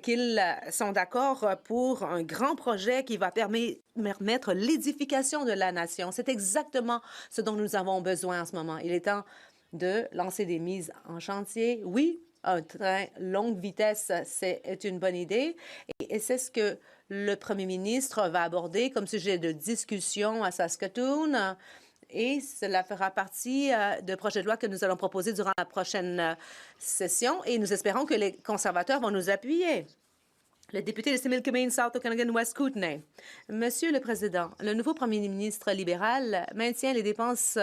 qu'ils sont d'accord pour un grand projet qui va permettre l'édification de la nation. C'est exactement ce dont nous avons besoin en ce moment. Il est temps de lancer des mises en chantier. Oui, un train longue vitesse, c'est une bonne idée. Et c'est ce que le premier ministre va aborder comme sujet de discussion à Saskatoon. Et cela fera partie de projets de loi que nous allons proposer durant la prochaine session et nous espérons que les conservateurs vont nous appuyer. Le député de Similkameen South Okanagan West Kootenay. Monsieur le Président, le nouveau premier ministre libéral maintient les dépenses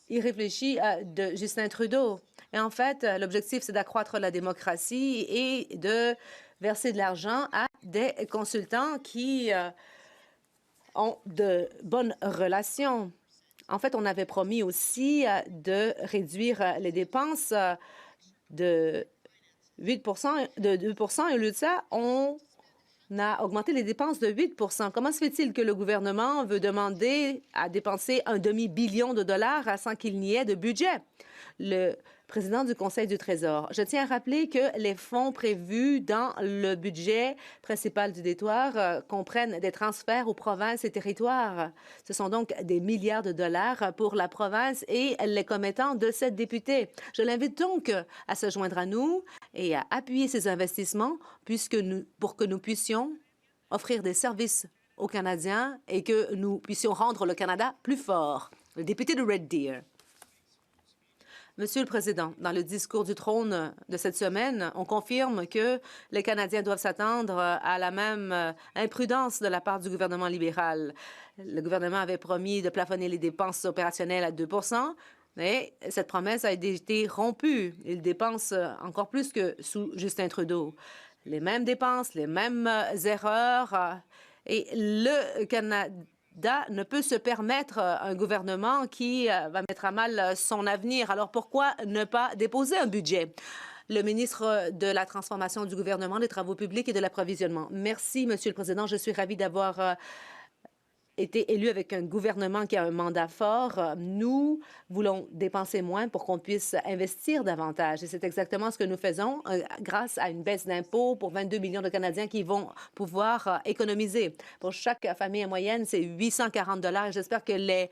irréfléchies de Justin Trudeau. Et en fait, l'objectif, c'est d'accroître la démocratie et de verser de l'argent à des consultants qui ont de bonnes relations. En fait, on avait promis aussi de réduire les dépenses de 8 de 2 et au lieu de ça, on a augmenté les dépenses de 8 Comment se fait-il que le gouvernement veut demander à dépenser un demi-billion de dollars sans qu'il n'y ait de budget? Le président du Conseil du Trésor, je tiens à rappeler que les fonds prévus dans le budget principal du détoire comprennent des transferts aux provinces et territoires. Ce sont donc des milliards de dollars pour la province et les commettants de cette députée. Je l'invite donc à se joindre à nous et à appuyer ces investissements pour que nous puissions offrir des services aux Canadiens et que nous puissions rendre le Canada plus fort. Le député de Red Deer. Monsieur le Président, dans le discours du trône de cette semaine, on confirme que les Canadiens doivent s'attendre à la même imprudence de la part du gouvernement libéral. Le gouvernement avait promis de plafonner les dépenses opérationnelles à 2 %, mais cette promesse a été rompue. Il dépense encore plus que sous Justin Trudeau. Les mêmes dépenses, les mêmes erreurs, et le Canada ne peut se permettre un gouvernement qui va mettre à mal son avenir. Alors pourquoi ne pas déposer un budget? Le ministre de la Transformation du gouvernement, des Travaux publics et de l'Approvisionnement. Merci, Monsieur le Président. Je suis ravie d'avoir été élu avec un gouvernement qui a un mandat fort. Nous voulons dépenser moins pour qu'on puisse investir davantage. Et c'est exactement ce que nous faisons grâce à une baisse d'impôts pour 22 millions de Canadiens qui vont pouvoir économiser. Pour chaque famille en moyenne, c'est 840 $. Et j'espère que les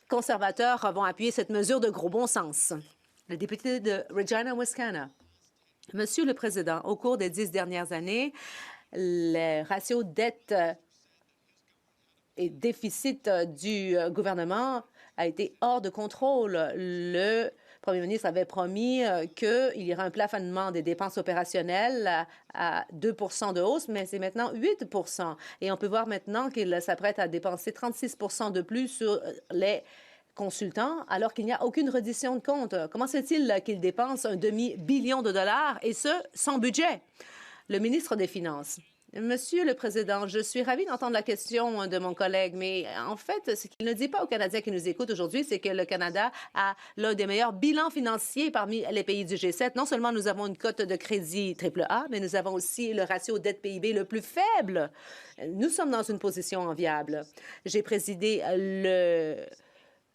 conservateurs vont appuyer cette mesure de gros bon sens. Le député de Regina, Wascana. Monsieur le Président, au cours des 10 dernières années, le ratio dette et déficit du gouvernement a été hors de contrôle. Le premier ministre avait promis qu'il y aurait un plafonnement des dépenses opérationnelles à 2 % de hausse, mais c'est maintenant 8 %. Et on peut voir maintenant qu'il s'apprête à dépenser 36 % de plus sur les consultants, alors qu'il n'y a aucune reddition de compte. Comment se fait-il qu'il dépense un demi-billion de dollars, et ce, sans budget? Le ministre des Finances. Monsieur le Président, je suis ravie d'entendre la question de mon collègue, mais en fait, ce qu'il ne dit pas aux Canadiens qui nous écoutent aujourd'hui, c'est que le Canada a l'un des meilleurs bilans financiers parmi les pays du G7. Non seulement nous avons une cote de crédit AAA, mais nous avons aussi le ratio dette-PIB le plus faible. Nous sommes dans une position enviable. J'ai présidé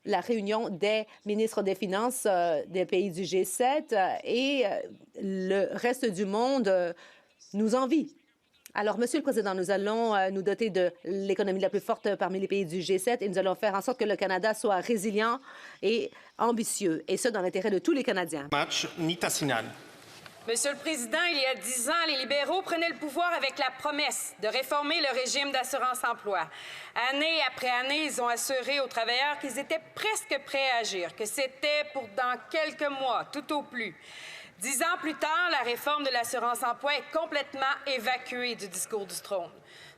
la réunion des ministres des Finances des pays du G7 et le reste du monde nous envie. Alors, Monsieur le Président, nous allons nous doter de l'économie la plus forte parmi les pays du G7 et nous allons faire en sorte que le Canada soit résilient et ambitieux, et ce, dans l'intérêt de tous les Canadiens. Nita Sinan. Monsieur le Président, il y a 10 ans, les libéraux prenaient le pouvoir avec la promesse de réformer le régime d'assurance-emploi. Année après année, ils ont assuré aux travailleurs qu'ils étaient presque prêts à agir, que c'était pour dans quelques mois, tout au plus. 10 ans plus tard, la réforme de l'assurance-emploi est complètement évacuée du discours du trône.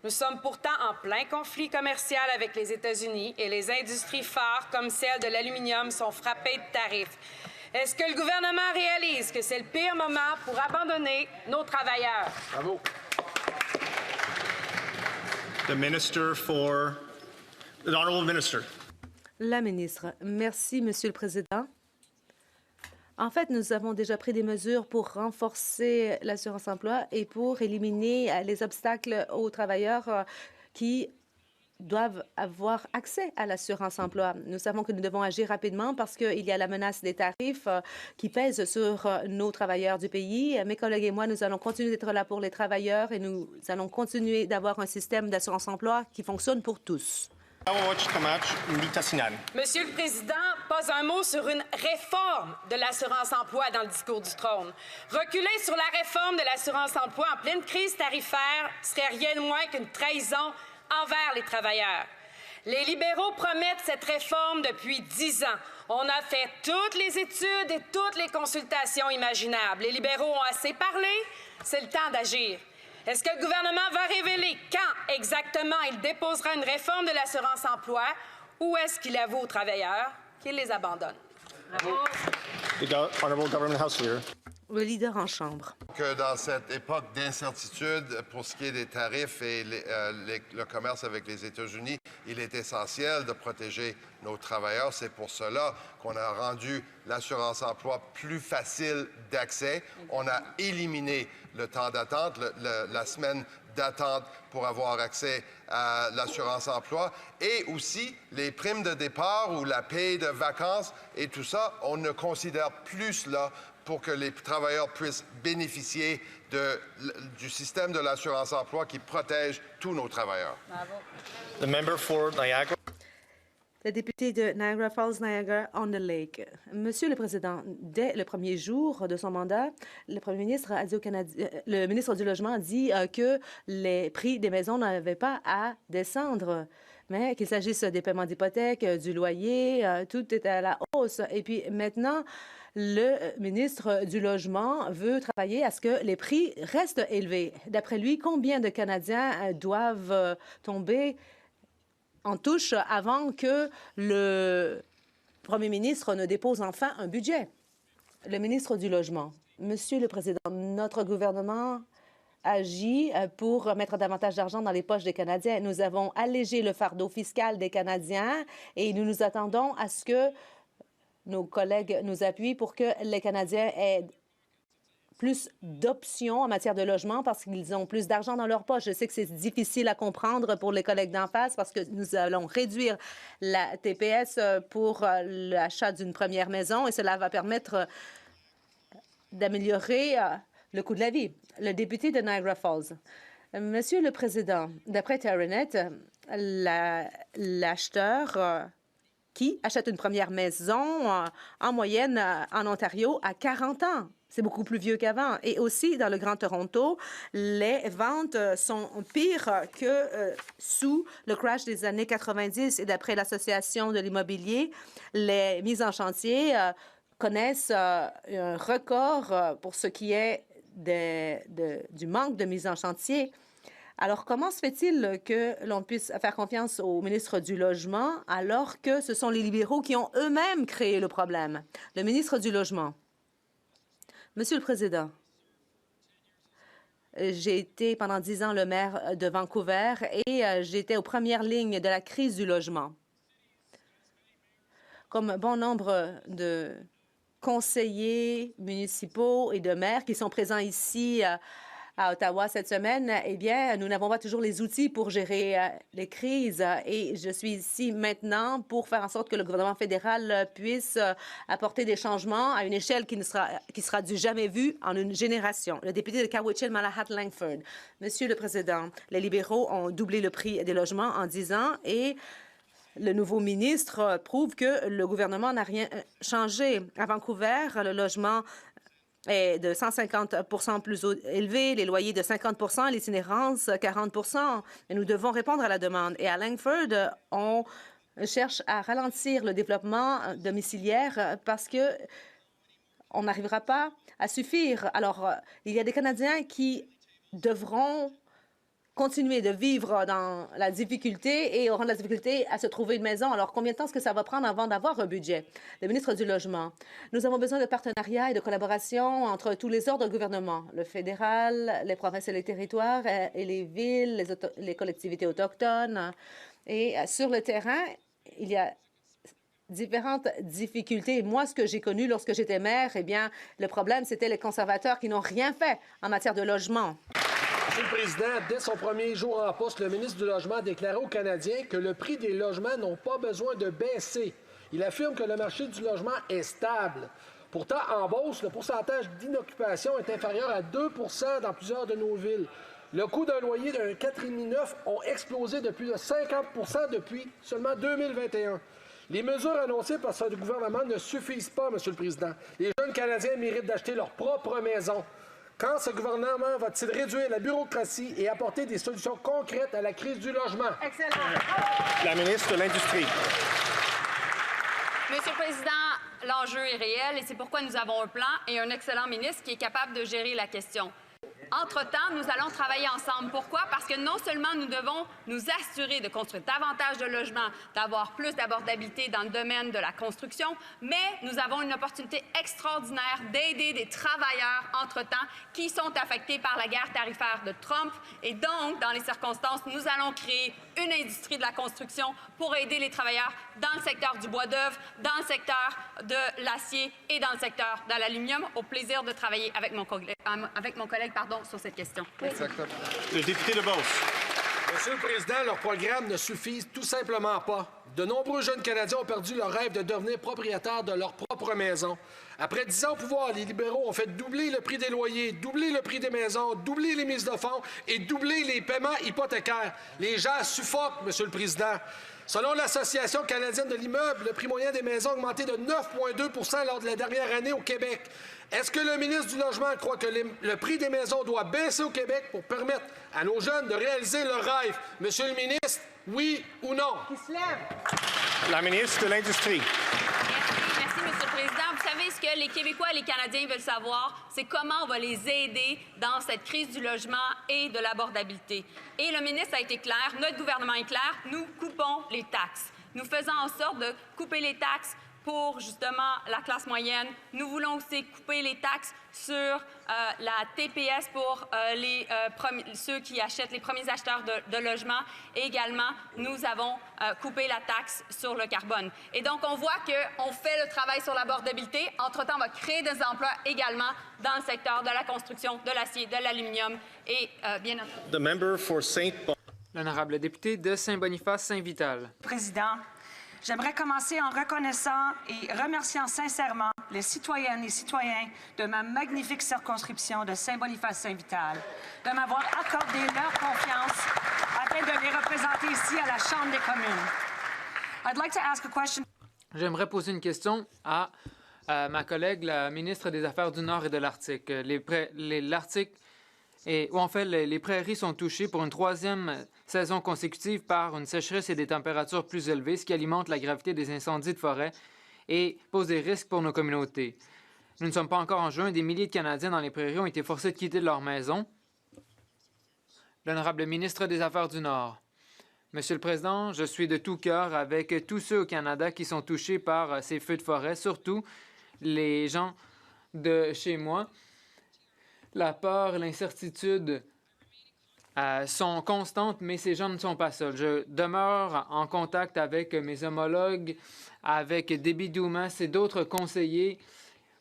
Nous sommes pourtant en plein conflit commercial avec les États-Unis et les industries phares comme celle de l'aluminium sont frappées de tarifs. Est-ce que le gouvernement réalise que c'est le pire moment pour abandonner nos travailleurs? Bravo. The Minister for... The Honourable Minister. La ministre. Merci, Monsieur le Président. En fait, nous avons déjà pris des mesures pour renforcer l'assurance-emploi et pour éliminer les obstacles aux travailleurs qui doivent avoir accès à l'assurance-emploi. Nous savons que nous devons agir rapidement parce qu'il y a la menace des tarifs qui pèsent sur nos travailleurs du pays. Mes collègues et moi, nous allons continuer d'être là pour les travailleurs et nous allons continuer d'avoir un système d'assurance-emploi qui fonctionne pour tous. Monsieur le Président, pas un mot sur une réforme de l'assurance-emploi dans le discours du trône. Reculer sur la réforme de l'assurance-emploi en pleine crise tarifaire serait rien de moins qu'une trahison envers les travailleurs. Les libéraux promettent cette réforme depuis 10 ans. On a fait toutes les études et toutes les consultations imaginables. Les libéraux ont assez parlé, c'est le temps d'agir. Est-ce que le gouvernement va révéler quand exactement il déposera une réforme de l'assurance-emploi ou est-ce qu'il avoue aux travailleurs qu'il les abandonne? The Honourable Government House Leader. Le leader en chambre. Que dans cette époque d'incertitude pour ce qui est des tarifs et le commerce avec les États-Unis, il est essentiel de protéger nos travailleurs. C'est pour cela qu'on a rendu l'assurance-emploi plus facile d'accès. On a éliminé le temps d'attente, la semaine d'attente pour avoir accès à l'assurance-emploi et aussi les primes de départ ou la paye de vacances et tout ça, on ne considère plus cela pour que les travailleurs puissent bénéficier du système de l'assurance-emploi qui protège tous nos travailleurs. Bravo. The member for Niagara. Le député de Niagara Falls, Niagara-on-the-Lake. Monsieur le Président, dès le premier jour de son mandat, le Premier ministre a dit le ministre du Logement a dit que les prix des maisons n'avaient pas à descendre, mais qu'il s'agisse des paiements d'hypothèque, du loyer, tout est à la hausse. Et puis maintenant, le ministre du Logement veut travailler à ce que les prix restent élevés. D'après lui, combien de Canadiens doivent tomber en touche avant que le Premier ministre ne dépose enfin un budget? Le ministre du Logement. Monsieur le Président, notre gouvernement agit pour mettre davantage d'argent dans les poches des Canadiens. Nous avons allégé le fardeau fiscal des Canadiens et nous nous attendons à ce que nos collègues nous appuient pour que les Canadiens aient plus d'options en matière de logement parce qu'ils ont plus d'argent dans leur poche. Je sais que c'est difficile à comprendre pour les collègues d'en face parce que nous allons réduire la TPS pour l'achat d'une première maison et cela va permettre d'améliorer le coût de la vie. Le député de Niagara Falls. Monsieur le Président, d'après Terranet, l'acheteur qui achète une première maison en moyenne en Ontario à 40 ans. C'est beaucoup plus vieux qu'avant. Et aussi, dans le Grand Toronto, les ventes sont pires que sous le crash des années 90. Et d'après l'Association de l'immobilier, les mises en chantier connaissent un record pour ce qui est du manque de mise en chantier. Alors, comment se fait-il que l'on puisse faire confiance au ministre du Logement alors que ce sont les libéraux qui ont eux-mêmes créé le problème? Le ministre du Logement. Monsieur le Président, j'ai été pendant 10 ans le maire de Vancouver et j'étais aux premières lignes de la crise du logement. Comme bon nombre de conseillers municipaux et de maires qui sont présents ici à Ottawa cette semaine, eh bien, nous n'avons pas toujours les outils pour gérer les crises. Et je suis ici maintenant pour faire en sorte que le gouvernement fédéral puisse apporter des changements à une échelle qui sera du jamais vu en une génération. Le député de Cowichan, Malahat Langford. Monsieur le Président, les libéraux ont doublé le prix des logements en 10 ans et le nouveau ministre prouve que le gouvernement n'a rien changé. À Vancouver, le logement est de 150 % plus élevé, les loyers de 50 % l'itinérance 40 % et nous devons répondre à la demande. Et à Langford, on cherche à ralentir le développement domiciliaire parce que on n'arrivera pas à suffire. Alors, il y a des Canadiens qui devront continuer de vivre dans la difficulté et auront de la difficulté à se trouver une maison. Alors, combien de temps est-ce que ça va prendre avant d'avoir un budget? Le ministre du Logement. Nous avons besoin de partenariat et de collaboration entre tous les ordres de gouvernement, le fédéral, les provinces et les territoires, et les villes, les collectivités autochtones. Et sur le terrain, il y a différentes difficultés. Moi, ce que j'ai connu lorsque j'étais maire, eh bien, le problème, c'était les conservateurs qui n'ont rien fait en matière de logement. Monsieur le Président, dès son premier jour en poste, le ministre du Logement a déclaré aux Canadiens que le prix des logements n'ont pas besoin de baisser. Il affirme que le marché du logement est stable. Pourtant, en Beauce, le pourcentage d'inoccupation est inférieur à 2 % dans plusieurs de nos villes. Le coût d'un loyer d'un 4,5 neuf ont explosé de plus de 50 % depuis seulement 2021. Les mesures annoncées par ce gouvernement ne suffisent pas, Monsieur le Président. Les jeunes Canadiens méritent d'acheter leur propre maison. Quand ce gouvernement va-t-il réduire la bureaucratie et apporter des solutions concrètes à la crise du logement? Excellent. La ministre de l'Industrie. Monsieur le Président, l'enjeu est réel et c'est pourquoi nous avons un plan et un excellent ministre qui est capable de gérer la question. Entre-temps, nous allons travailler ensemble. Pourquoi? Parce que non seulement nous devons nous assurer de construire davantage de logements, d'avoir plus d'abordabilité dans le domaine de la construction, mais nous avons une opportunité extraordinaire d'aider des travailleurs entre-temps qui sont affectés par la guerre tarifaire de Trump. Et donc, dans les circonstances, nous allons créer une industrie de la construction pour aider les travailleurs dans le secteur du bois d'œuvre, dans le secteur de l'acier et dans le secteur de l'aluminium. Au plaisir de travailler avec mon collègue sur cette question. Exactement. Le député de Beauce. Monsieur le Président, leur programme ne suffit tout simplement pas. De nombreux jeunes Canadiens ont perdu leur rêve de devenir propriétaires de leur propre maison. Après 10 ans au pouvoir, les libéraux ont fait doubler le prix des loyers, doubler le prix des maisons, doubler les mises de fonds et doubler les paiements hypothécaires. Les gens suffoquent, Monsieur le Président. Selon l'Association canadienne de l'immeuble, le prix moyen des maisons a augmenté de 9,2 % lors de la dernière année au Québec. Est-ce que le ministre du Logement croit que le prix des maisons doit baisser au Québec pour permettre à nos jeunes de réaliser leur rêve? Monsieur le ministre, oui ou non? Qui se lève? La ministre de l'Industrie. Merci, M. le Président. Vous savez, ce que les Québécois et les Canadiens veulent savoir, c'est comment on va les aider dans cette crise du logement et de l'abordabilité. Et le ministre a été clair, notre gouvernement est clair, nous coupons les taxes. Nous faisons en sorte de couper les taxes pour, justement, la classe moyenne. Nous voulons aussi couper les taxes sur la TPS pour ceux qui achètent, les premiers acheteurs de logements. Et également, nous avons coupé la taxe sur le carbone. Et donc, on voit qu'on fait le travail sur l'abordabilité. Entre-temps, on va créer des emplois également dans le secteur de la construction, de l'acier, de l'aluminium et bien entendu. The member for Saint-Bon. L'honorable député de Saint-Boniface-Saint-Vital. Président, j'aimerais commencer en reconnaissant et remerciant sincèrement les citoyennes et citoyens de ma magnifique circonscription de Saint-Boniface-Saint-Vital de m'avoir accordé leur confiance afin de les représenter ici à la Chambre des communes. I'd like to ask a question. J'aimerais poser une question à ma collègue, la ministre des Affaires du Nord et de l'Arctique. L'Arctique les prairies sont touchées pour une 3e saison consécutive par une sécheresse et des températures plus élevées, ce qui alimente la gravité des incendies de forêt et pose des risques pour nos communautés. Nous ne sommes pas encore en juin. Des milliers de Canadiens dans les prairies ont été forcés de quitter leur maison. L'honorable ministre des Affaires du Nord. Monsieur le Président, je suis de tout cœur avec tous ceux au Canada qui sont touchés par ces feux de forêt, surtout les gens de chez moi. La peur, l'incertitude sont constantes, mais ces gens ne sont pas seuls. Je demeure en contact avec mes homologues, avec Debbie Dumas et d'autres conseillers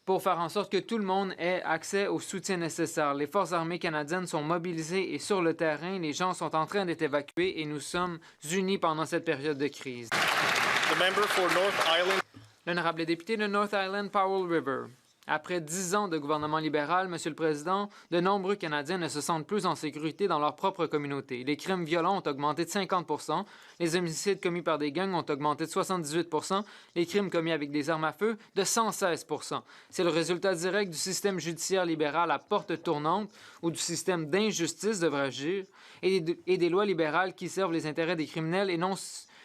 pour faire en sorte que tout le monde ait accès au soutien nécessaire. Les Forces armées canadiennes sont mobilisées et sur le terrain, les gens sont en train d'être évacués et nous sommes unis pendant cette période de crise. The member for North Island. L'honorable député de North Island Powell River. Après 10 ans de gouvernement libéral, Monsieur le Président, de nombreux Canadiens ne se sentent plus en sécurité dans leur propre communauté. Les crimes violents ont augmenté de 50 %, les homicides commis par des gangs ont augmenté de 78 %, les crimes commis avec des armes à feu de 116 %. C'est le résultat direct du système judiciaire libéral à porte tournante ou du système d'injustice, devrais-je dire, et des lois libérales qui servent les intérêts des criminels et non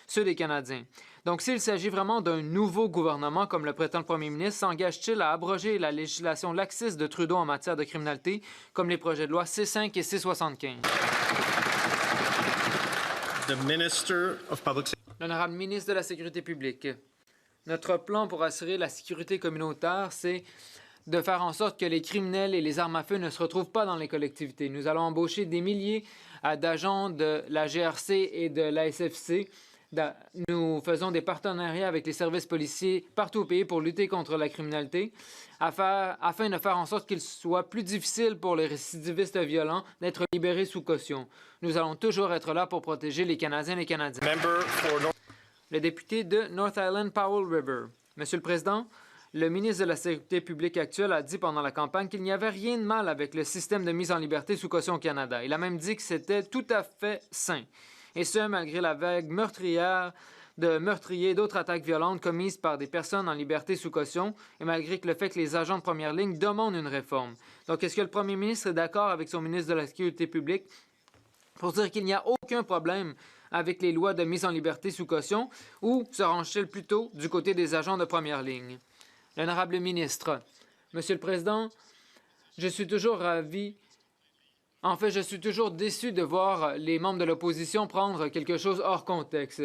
ceux des Canadiens. Donc, s'il s'agit vraiment d'un nouveau gouvernement, comme le prétend le premier ministre, s'engage-t-il à abroger la législation laxiste de Trudeau en matière de criminalité, comme les projets de loi C5 et C75? The Minister of Public Safety. L'honorable ministre de la Sécurité publique. Notre plan pour assurer la sécurité communautaire, c'est de faire en sorte que les criminels et les armes à feu ne se retrouvent pas dans les collectivités. Nous allons embaucher des milliers d'agents de la GRC et de la SFC. Nous faisons des partenariats avec les services policiers partout au pays pour lutter contre la criminalité, afin de faire en sorte qu'il soit plus difficile pour les récidivistes violents d'être libérés sous caution. Nous allons toujours être là pour protéger les Canadiens et les Canadiennes. Le député de North Island Powell River. Monsieur le Président, le ministre de la Sécurité publique actuel a dit pendant la campagne qu'il n'y avait rien de mal avec le système de mise en liberté sous caution au Canada. Il a même dit que c'était tout à fait sain. Et ce, malgré la vague meurtrière de meurtriers et d'autres attaques violentes commises par des personnes en liberté sous caution, et malgré le fait que les agents de première ligne demandent une réforme. Donc, est-ce que le premier ministre est d'accord avec son ministre de la Sécurité publique pour dire qu'il n'y a aucun problème avec les lois de mise en liberté sous caution, ou se range-t-il plutôt du côté des agents de première ligne? L'honorable ministre, Monsieur le Président, je suis toujours ravi En fait, je suis toujours déçu de voir les membres de l'opposition prendre quelque chose hors contexte.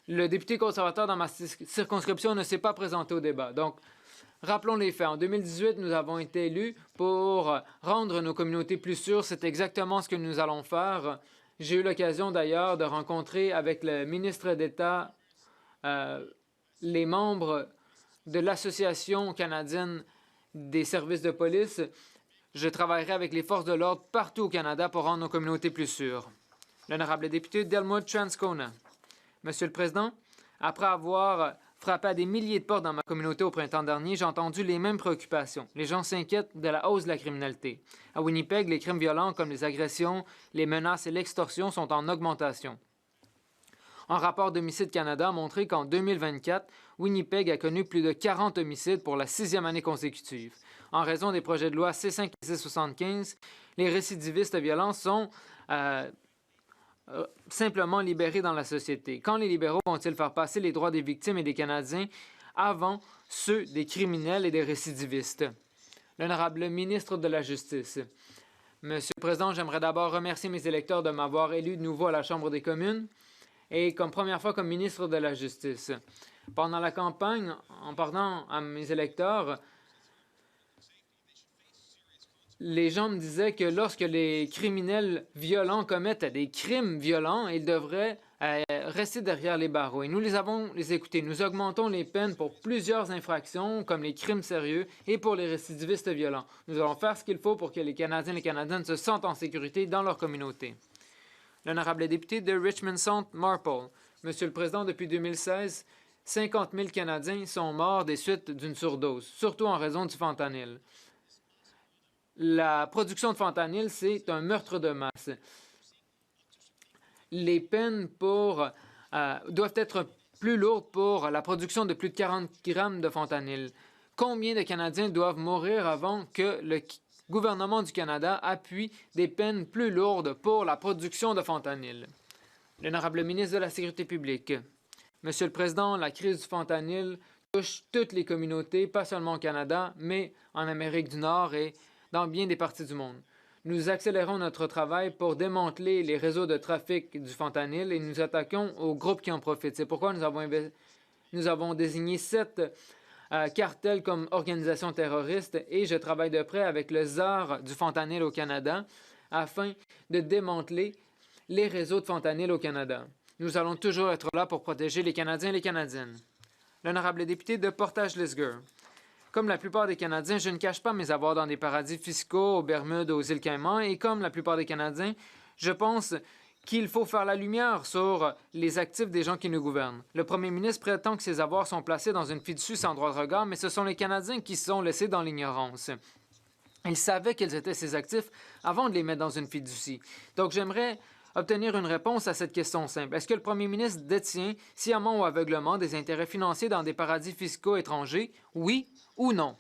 Le député conservateur dans ma circonscription ne s'est pas présenté au débat. Donc, rappelons les faits. En 2018, nous avons été élus pour rendre nos communautés plus sûres. C'est exactement ce que nous allons faire. J'ai eu l'occasion d'ailleurs de rencontrer avec le ministre d'État les membres de l'Association canadienne des services de police. Je travaillerai avec les forces de l'ordre partout au Canada pour rendre nos communautés plus sûres. L'honorable député Delmore Transcona. Monsieur le Président, après avoir frappé à des milliers de portes dans ma communauté au printemps dernier, j'ai entendu les mêmes préoccupations. Les gens s'inquiètent de la hausse de la criminalité. À Winnipeg, les crimes violents comme les agressions, les menaces et l'extorsion sont en augmentation. Un rapport d'Homicide Canada a montré qu'en 2024, Winnipeg a connu plus de 40 homicides pour la 6e année consécutive. En raison des projets de loi C5 et C75, les récidivistes violents sont simplement libérés dans la société. Quand les libéraux vont-ils faire passer les droits des victimes et des Canadiens avant ceux des criminels et des récidivistes? L'honorable ministre de la Justice. Monsieur le Président, j'aimerais d'abord remercier mes électeurs de m'avoir élu de nouveau à la Chambre des communes et comme première fois comme ministre de la Justice. Pendant la campagne, en parlant à mes électeurs, les gens me disaient que lorsque les criminels violents commettent des crimes violents, ils devraient rester derrière les barreaux. Et nous les avons écoutés. Nous augmentons les peines pour plusieurs infractions, comme les crimes sérieux et pour les récidivistes violents. Nous allons faire ce qu'il faut pour que les Canadiens et les Canadiennes se sentent en sécurité dans leur communauté. L'honorable député de Richmond-Centre-Marple. Monsieur le Président, depuis 2016, 50 000 Canadiens sont morts des suites d'une surdose, surtout en raison du fentanyl. La production de fentanyl, c'est un meurtre de masse. Les peines doivent être plus lourdes pour la production de plus de 40 grammes de fentanyl. Combien de Canadiens doivent mourir avant que le gouvernement du Canada appuie des peines plus lourdes pour la production de fentanyl? L'honorable ministre de la Sécurité publique. Monsieur le Président, la crise du fentanyl touche toutes les communautés, pas seulement au Canada, mais en Amérique du Nord et dans bien des parties du monde. Nous accélérons notre travail pour démanteler les réseaux de trafic du fentanyl et nous attaquons aux groupes qui en profitent. C'est pourquoi nous avons désigné 7 cartels comme organisations terroristes et je travaille de près avec le czar du fentanyl au Canada afin de démanteler les réseaux de fentanyl au Canada. Nous allons toujours être là pour protéger les Canadiens et les Canadiennes. L'honorable député de Portage-Lisgur. Comme la plupart des Canadiens, je ne cache pas mes avoirs dans des paradis fiscaux, aux Bermudes, aux îles Caïmans, et comme la plupart des Canadiens, je pense qu'il faut faire la lumière sur les actifs des gens qui nous gouvernent. Le premier ministre prétend que ces avoirs sont placés dans une fiducie sans droit de regard, mais ce sont les Canadiens qui sont laissés dans l'ignorance. Ils savaient quels étaient ces actifs avant de les mettre dans une fiducie. Donc j'aimerais obtenir une réponse à cette question simple. Est-ce que le premier ministre détient, sciemment ou aveuglement, des intérêts financiers dans des paradis fiscaux étrangers? Oui ou non?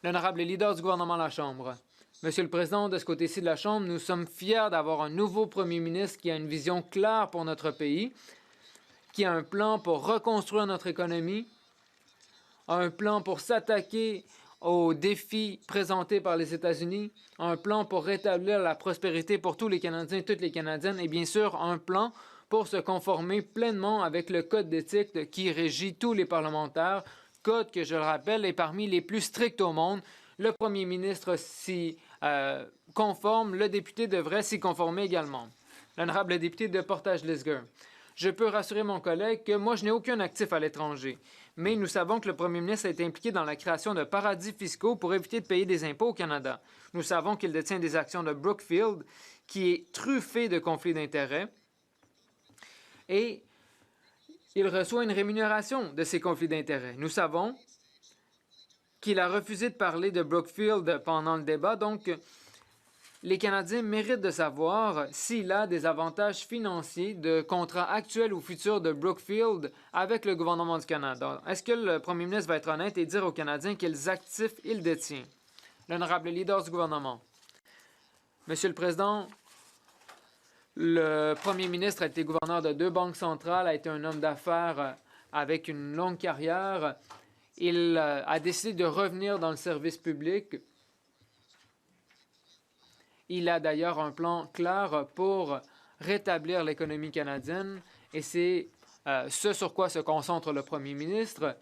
L'honorable leader du gouvernement à la Chambre. Monsieur le Président, de ce côté-ci de la Chambre, nous sommes fiers d'avoir un nouveau premier ministre qui a une vision claire pour notre pays, qui a un plan pour reconstruire notre économie, un plan pour s'attaquer aux défis présentés par les États-Unis, un plan pour rétablir la prospérité pour tous les Canadiens et toutes les Canadiennes, et bien sûr un plan pour se conformer pleinement avec le code d'éthique qui régit tous les parlementaires, code que, je le rappelle, est parmi les plus stricts au monde. Le premier ministre s'y conforme, le député devrait s'y conformer également. L'honorable député de Portage-Lisgur. Je peux rassurer mon collègue que moi, je n'ai aucun actif à l'étranger. Mais nous savons que le premier ministre a été impliqué dans la création de paradis fiscaux pour éviter de payer des impôts au Canada. Nous savons qu'il détient des actions de Brookfield qui est truffé de conflits d'intérêts. Et il reçoit une rémunération de ces conflits d'intérêts. Nous savons qu'il a refusé de parler de Brookfield pendant le débat, donc les Canadiens méritent de savoir s'il a des avantages financiers de contrats actuels ou futurs de Brookfield avec le gouvernement du Canada. Est-ce que le premier ministre va être honnête et dire aux Canadiens quels actifs il détient? L'honorable leader du gouvernement. Monsieur le Président, le premier ministre a été gouverneur de 2 banques centrales, a été un homme d'affaires avec une longue carrière. Il a décidé de revenir dans le service public. Il a d'ailleurs un plan clair pour rétablir l'économie canadienne et c'est ce sur quoi se concentre le premier ministre.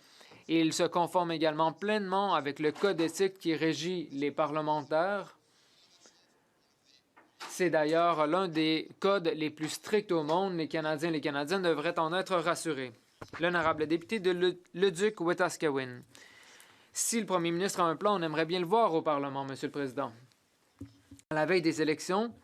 Il se conforme également pleinement avec le code éthique qui régit les parlementaires. C'est d'ailleurs l'un des codes les plus stricts au monde. Les Canadiens et les Canadiennes devraient en être rassurés. L'honorable député de Leduc-Wetaskiwin. Si le premier ministre a un plan, on aimerait bien le voir au Parlement, Monsieur le Président. À la veille des élections,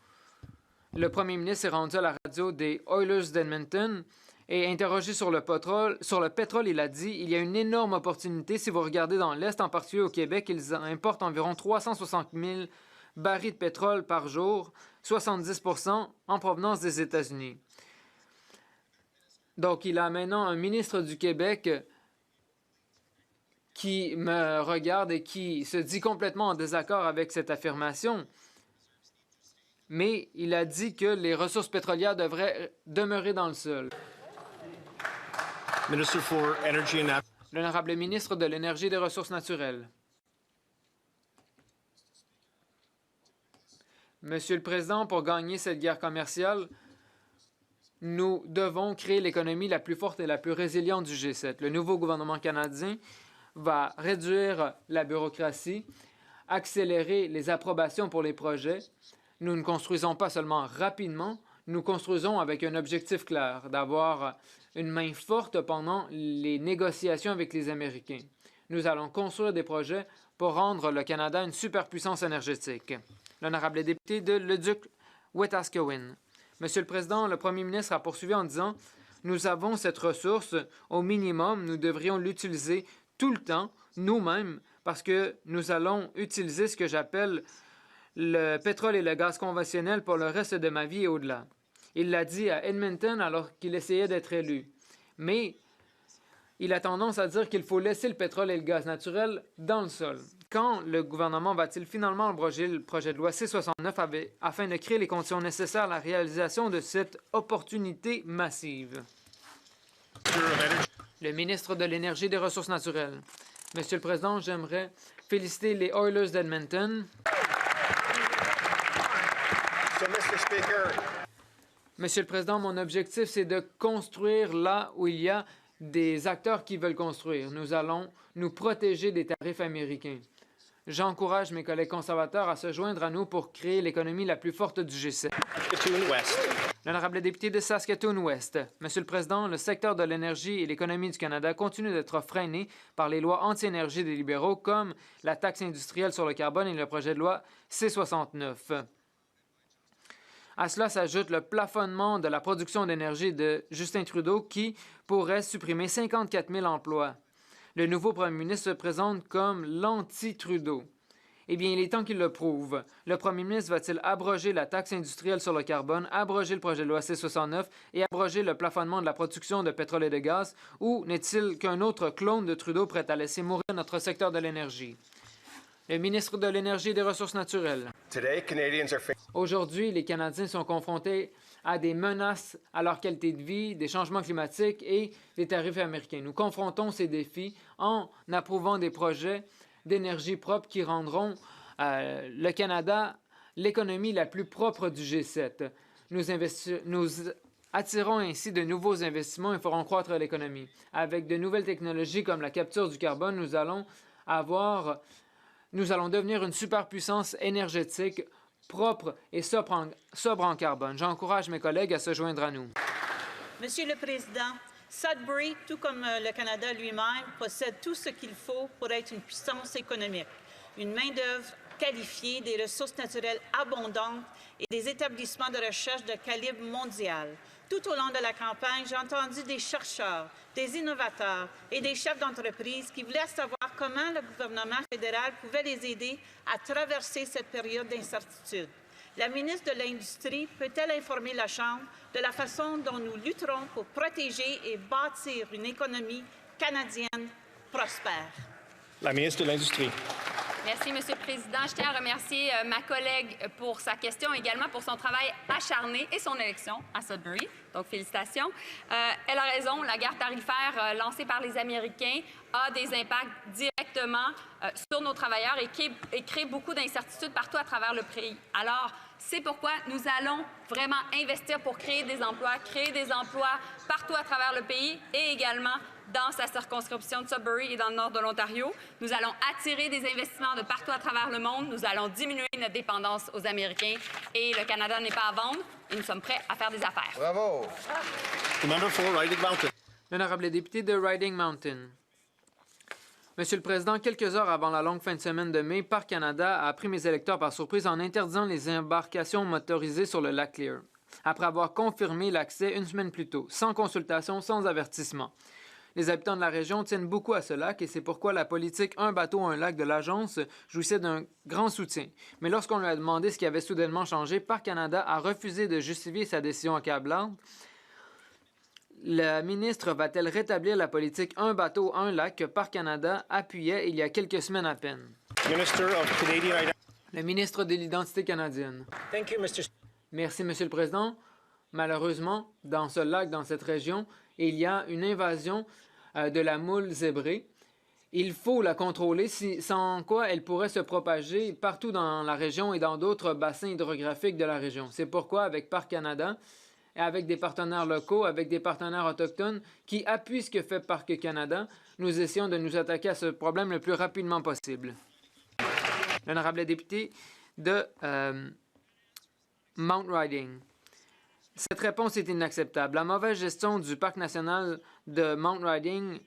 le premier ministre s'est rendu à la radio des Oilers d'Edmonton et interrogé sur le pétrole, il a dit « Il y a une énorme opportunité. Si vous regardez dans l'Est, en particulier au Québec, ils importent environ 360 000 barils de pétrole par jour, 70 % en provenance des États-Unis. » Donc, il a maintenant un ministre du Québec qui me regarde et qui se dit complètement en désaccord avec cette affirmation. Mais il a dit que les ressources pétrolières devraient demeurer dans le sol. L'honorable ministre de l'Énergie et des Ressources naturelles. Monsieur le Président, pour gagner cette guerre commerciale, nous devons créer l'économie la plus forte et la plus résiliente du G7. Le nouveau gouvernement canadien va réduire la bureaucratie, accélérer les approbations pour les projets. Nous ne construisons pas seulement rapidement, nous construisons avec un objectif clair, d'avoir une main forte pendant les négociations avec les Américains. Nous allons construire des projets pour rendre le Canada une superpuissance énergétique. L'honorable député de Leduc-Wetaskiwin. Monsieur le Président, le premier ministre a poursuivi en disant « Nous avons cette ressource. Au minimum, nous devrions l'utiliser tout le temps, nous-mêmes, parce que nous allons utiliser ce que j'appelle le pétrole et le gaz conventionnel pour le reste de ma vie et au-delà. » Il l'a dit à Edmonton alors qu'il essayait d'être élu. Mais il a tendance à dire qu'il faut laisser le pétrole et le gaz naturel dans le sol. Quand le gouvernement va-t-il finalement abroger le projet de loi C-69 afin de créer les conditions nécessaires à la réalisation de cette opportunité massive? Le ministre de l'Énergie et des Ressources naturelles. Monsieur le Président, j'aimerais féliciter les Oilers d'Edmonton. Monsieur le Président, mon objectif, c'est de construire là où il y a des acteurs qui veulent construire. Nous allons nous protéger des tarifs américains. J'encourage mes collègues conservateurs à se joindre à nous pour créer l'économie la plus forte du G7. L'honorable député de Saskatoon-Ouest. Monsieur le Président, le secteur de l'énergie et l'économie du Canada continue d'être freiné par les lois anti-énergie des libéraux comme la taxe industrielle sur le carbone et le projet de loi C-69. À cela s'ajoute le plafonnement de la production d'énergie de Justin Trudeau qui pourrait supprimer 54 000 emplois. Le nouveau premier ministre se présente comme l'anti-Trudeau. Eh bien, il est temps qu'il le prouve. Le premier ministre va-t-il abroger la taxe industrielle sur le carbone, abroger le projet de loi C-69 et abroger le plafonnement de la production de pétrole et de gaz, ou n'est-il qu'un autre clone de Trudeau prêt à laisser mourir notre secteur de l'énergie? Le ministre de l'Énergie et des Ressources naturelles. Aujourd'hui, les Canadiens sont confrontés à des menaces à leur qualité de vie, des changements climatiques et des tarifs américains. Nous confrontons ces défis en approuvant des projets d'énergie propre qui rendront le Canada l'économie la plus propre du G7. Nous attirons ainsi de nouveaux investissements et ferons croître l'économie. Avec de nouvelles technologies comme la capture du carbone, nous allons devenir une superpuissance énergétique propre et sobre en carbone. J'encourage mes collègues à se joindre à nous. Monsieur le Président, Sudbury, tout comme le Canada lui-même, possède tout ce qu'il faut pour être une puissance économique. Une main-d'œuvre qualifiée, des ressources naturelles abondantes et des établissements de recherche de calibre mondial. Tout au long de la campagne, j'ai entendu des chercheurs, des innovateurs et des chefs d'entreprise qui voulaient savoir comment le gouvernement fédéral pouvait les aider à traverser cette période d'incertitude. La ministre de l'Industrie peut-elle informer la Chambre de la façon dont nous lutterons pour protéger et bâtir une économie canadienne prospère? La ministre de l'Industrie. Merci, Monsieur le Président. Je tiens à remercier ma collègue pour sa question, également pour son travail acharné et son élection à Sudbury. Donc, félicitations. Elle a raison, la guerre tarifaire lancée par les Américains a des impacts directement sur nos travailleurs et crée beaucoup d'incertitudes partout à travers le pays. Alors, C'est pourquoi nous allons vraiment investir pour créer des emplois partout à travers le pays et également dans sa circonscription de Sudbury et dans le nord de l'Ontario. Nous allons attirer des investissements de partout à travers le monde. Nous allons diminuer notre dépendance aux Américains et le Canada n'est pas à vendre et nous sommes prêts à faire des affaires. Bravo! The member for Riding Mountain. L'honorable député de Riding Mountain. Monsieur le Président, quelques heures avant la longue fin de semaine de mai, Parc Canada a pris mes électeurs par surprise en interdisant les embarcations motorisées sur le lac Clear, après avoir confirmé l'accès une semaine plus tôt, sans consultation, sans avertissement. Les habitants de la région tiennent beaucoup à ce lac et c'est pourquoi la politique « Un bateau, un lac » de l'agence jouissait d'un grand soutien. Mais lorsqu'on lui a demandé ce qui avait soudainement changé, Parc Canada a refusé de justifier sa décision accablante. La ministre va-t-elle rétablir la politique « Un bateau, un lac » que Parc Canada appuyait il y a quelques semaines à peine? Le ministre de l'Identité canadienne. Merci, Monsieur le Président. Malheureusement, dans ce lac, dans cette région, il y a une invasion de la moule zébrée. Il faut la contrôler, sans quoi elle pourrait se propager partout dans la région et dans d'autres bassins hydrographiques de la région. C'est pourquoi, avec Parc Canada, et avec des partenaires locaux, avec des partenaires autochtones qui appuient ce que fait Parc Canada, nous essayons de nous attaquer à ce problème le plus rapidement possible. L'honorable député de Mount Riding. Cette réponse est inacceptable. La mauvaise gestion du Parc national de Mount Riding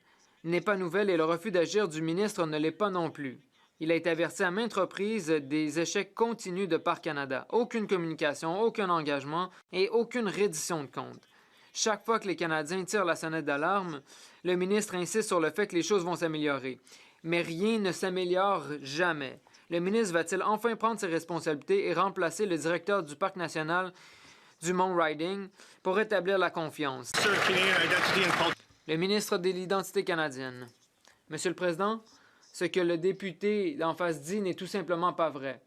n'est pas nouvelle et le refus d'agir du ministre ne l'est pas non plus. Il a été averti à maintes reprises des échecs continus de Parc Canada. Aucune communication, aucun engagement et aucune reddition de compte. Chaque fois que les Canadiens tirent la sonnette d'alarme, le ministre insiste sur le fait que les choses vont s'améliorer. Mais rien ne s'améliore jamais. Le ministre va-t-il enfin prendre ses responsabilités et remplacer le directeur du Parc national du Mount Riding pour rétablir la confiance? Le ministre de l'Identité canadienne. Monsieur le Président, ce que le député d'en face dit n'est tout simplement pas vrai.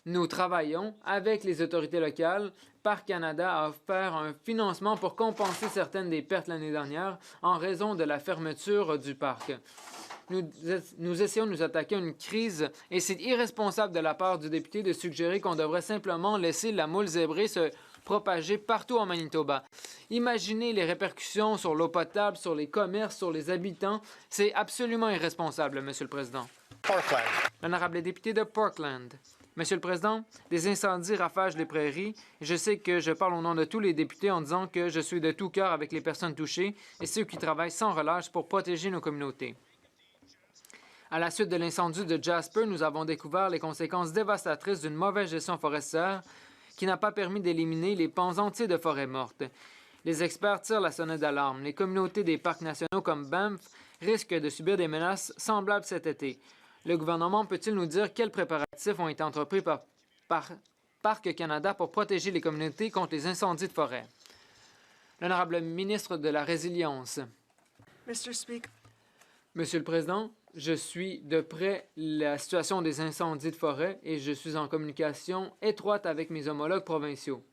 Nous travaillons avec les autorités locales. Parc Canada a offert un financement pour compenser certaines des pertes l'année dernière en raison de la fermeture du parc. Nous essayons de nous attaquer à une crise et c'est irresponsable de la part du député de suggérer qu'on devrait simplement laisser la moule zébrée se propager partout en Manitoba. Imaginez les répercussions sur l'eau potable, sur les commerces, sur les habitants. C'est absolument irresponsable, Monsieur le Président. Parkland. L'honorable député de Parkland. Monsieur le Président, des incendies ravagent les prairies. Je sais que je parle au nom de tous les députés en disant que je suis de tout cœur avec les personnes touchées et ceux qui travaillent sans relâche pour protéger nos communautés. À la suite de l'incendie de Jasper, nous avons découvert les conséquences dévastatrices d'une mauvaise gestion forestière qui n'a pas permis d'éliminer les pans entiers de forêts mortes. Les experts tirent la sonnette d'alarme. Les communautés des parcs nationaux comme Banff risquent de subir des menaces semblables cet été. Le gouvernement peut-il nous dire quels préparatifs ont été entrepris par Parc Canada pour protéger les communautés contre les incendies de forêt? L'honorable ministre de la Résilience. Monsieur le Président, je suis de près la situation des incendies de forêt et je suis en communication étroite avec mes homologues provinciaux.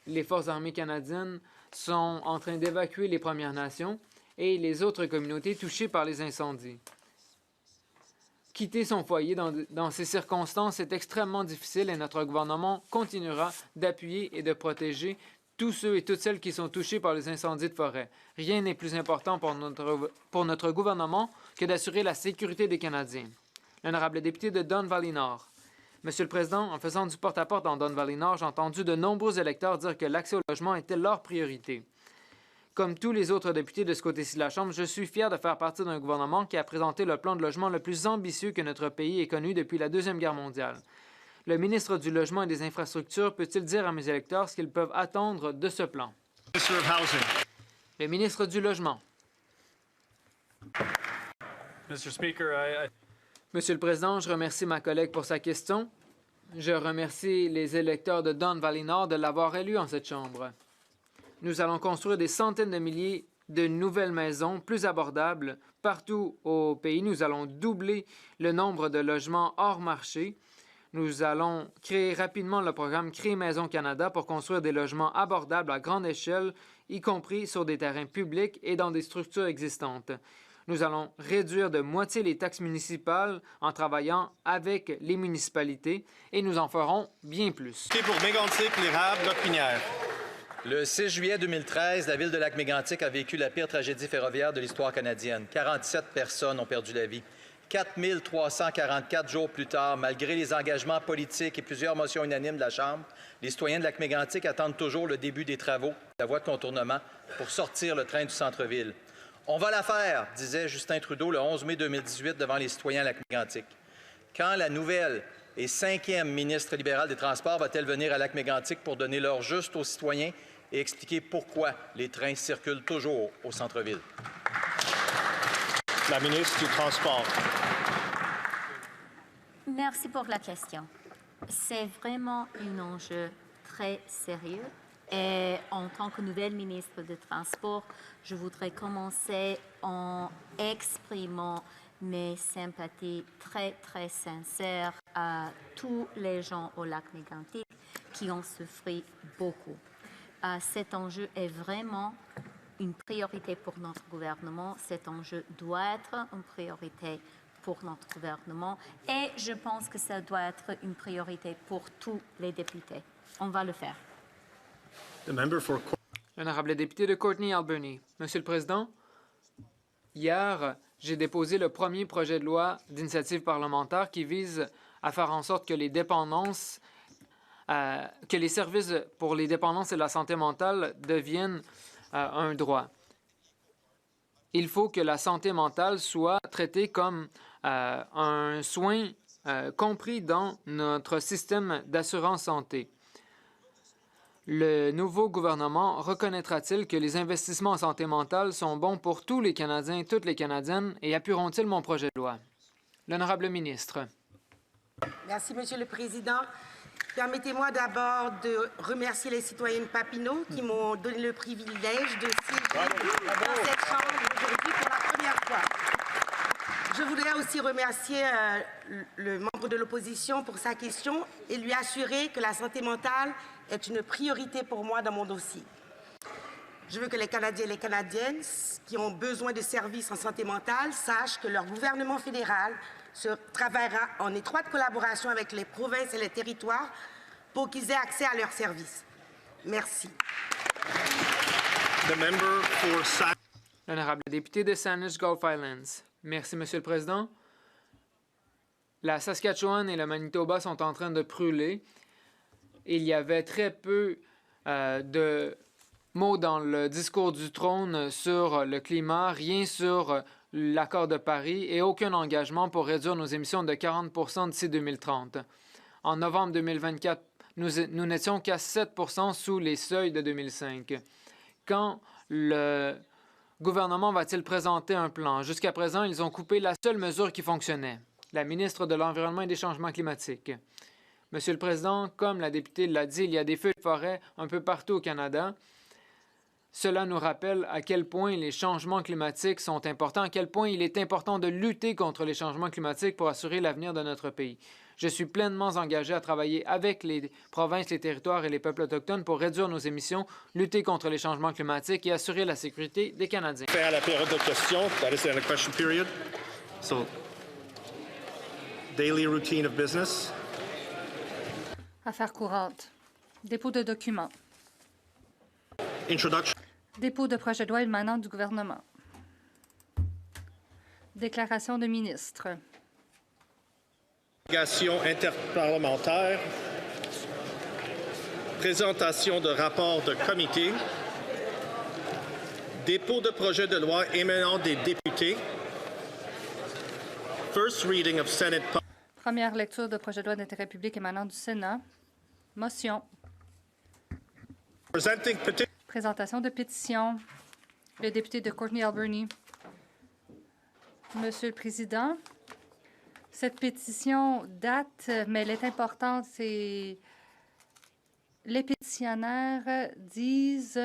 Les Forces armées canadiennes sont en train d'évacuer les Premières Nations et les autres communautés touchées par les incendies. Quitter son foyer dans ces circonstances est extrêmement difficile et notre gouvernement continuera d'appuyer et de protéger tous ceux et toutes celles qui sont touchés par les incendies de forêt. Rien n'est plus important pour notre gouvernement que d'assurer la sécurité des Canadiens. L'honorable député de Don Valley Nord. Monsieur le Président, en faisant du porte-à-porte dans Don Valley Nord, j'ai entendu de nombreux électeurs dire que l'accès au logement était leur priorité. Comme tous les autres députés de ce côté-ci de la Chambre, je suis fier de faire partie d'un gouvernement qui a présenté le plan de logement le plus ambitieux que notre pays ait connu depuis la Deuxième Guerre mondiale. Le ministre du Logement et des Infrastructures peut-il dire à mes électeurs ce qu'ils peuvent attendre de ce plan? Le ministre du Logement. Monsieur le Président, je remercie ma collègue pour sa question. Je remercie les électeurs de Don Valley Nord de l'avoir élu en cette Chambre. Nous allons construire des centaines de milliers de nouvelles maisons plus abordables partout au pays. Nous allons doubler le nombre de logements hors marché. Nous allons créer rapidement le programme Créer Maison Canada pour construire des logements abordables à grande échelle, y compris sur des terrains publics et dans des structures existantes. Nous allons réduire de moitié les taxes municipales en travaillant avec les municipalités et nous en ferons bien plus. Pour Mégantic, l'érable, Lotbinière. Le 6 juillet 2013, la ville de Lac-Mégantic a vécu la pire tragédie ferroviaire de l'histoire canadienne. 47 personnes ont perdu la vie. 4 344 jours plus tard, malgré les engagements politiques et plusieurs motions unanimes de la Chambre, les citoyens de Lac-Mégantic attendent toujours le début des travaux de la voie de contournement pour sortir le train du centre-ville. On va la faire, disait Justin Trudeau le 11 mai 2018 devant les citoyens de Lac-Mégantic. Quand la nouvelle et 5e ministre libérale des Transports va-t-elle venir à Lac-Mégantic pour donner l'heure juste aux citoyens et expliquer pourquoi les trains circulent toujours au centre-ville? La ministre du Transport. Merci pour la question. C'est vraiment un enjeu très sérieux. Et en tant que nouvelle ministre des Transports, je voudrais commencer en exprimant mes sympathies très, très sincères à tous les gens au Lac-Mégantic qui ont souffert beaucoup. Cet enjeu est vraiment une priorité pour notre gouvernement. Cet enjeu doit être une priorité pour notre gouvernement et je pense que ça doit être une priorité pour tous les députés. On va le faire. L'honorable député de Courtenay-Alberni. Monsieur le Président, hier, j'ai déposé le premier projet de loi d'initiative parlementaire qui vise à faire en sorte que les dépendances, que les services pour les dépendances et la santé mentale deviennent un droit. Il faut que la santé mentale soit traitée comme un soin compris dans notre système d'assurance santé. Le nouveau gouvernement reconnaîtra-t-il que les investissements en santé mentale sont bons pour tous les Canadiens et toutes les Canadiennes et appuieront-ils mon projet de loi? L'honorable ministre. Merci, Monsieur le Président. Permettez-moi d'abord de remercier les citoyennes Papineau qui m'ont donné le privilège de siéger dans cette Chambre aujourd'hui pour la première fois. Je voudrais aussi remercier le membre de l'opposition pour sa question et lui assurer que la santé mentale est une priorité pour moi dans mon dossier. Je veux que les Canadiens et les Canadiennes qui ont besoin de services en santé mentale sachent que leur gouvernement fédéral travaillera en étroite collaboration avec les provinces et les territoires pour qu'ils aient accès à leurs services. Merci. L'honorable député de Saanich Gulf Islands. Merci, Monsieur le Président. La Saskatchewan et le Manitoba sont en train de brûler. Il y avait très peu de mots dans le discours du trône sur le climat, rien sur l'accord de Paris et aucun engagement pour réduire nos émissions de 40 % d'ici 2030. En novembre 2024, nous n'étions qu'à 7 % sous les seuils de 2005. Quand le gouvernement va-t-il présenter un plan? Jusqu'à présent, ils ont coupé la seule mesure qui fonctionnait, la ministre de l'Environnement et des Changements climatiques. Monsieur le Président, comme la députée l'a dit, il y a des feux de forêt un peu partout au Canada. Cela nous rappelle à quel point les changements climatiques sont importants, à quel point il est important de lutter contre les changements climatiques pour assurer l'avenir de notre pays. Je suis pleinement engagé à travailler avec les provinces, les territoires et les peuples autochtones pour réduire nos émissions, lutter contre les changements climatiques et assurer la sécurité des Canadiens. À la période de questions, that is the question period. So, daily routine of business. Affaires courantes. Dépôt de documents. Introduction. Dépôt de projet de loi émanant du gouvernement. Déclaration de ministre. Délégation interparlementaire. Présentation de rapport de comité. Dépôt de projet de loi émanant des députés. First reading of Senate. Première lecture de projet de loi d'intérêt public émanant du Sénat. Motion. Présentation de pétition. Le député de Courtenay-Alberni. Monsieur le Président, cette pétition date, mais elle est importante. Les pétitionnaires disent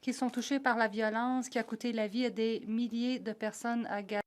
qu'ils sont touchés par la violence qui a coûté la vie à des milliers de personnes à Gaza.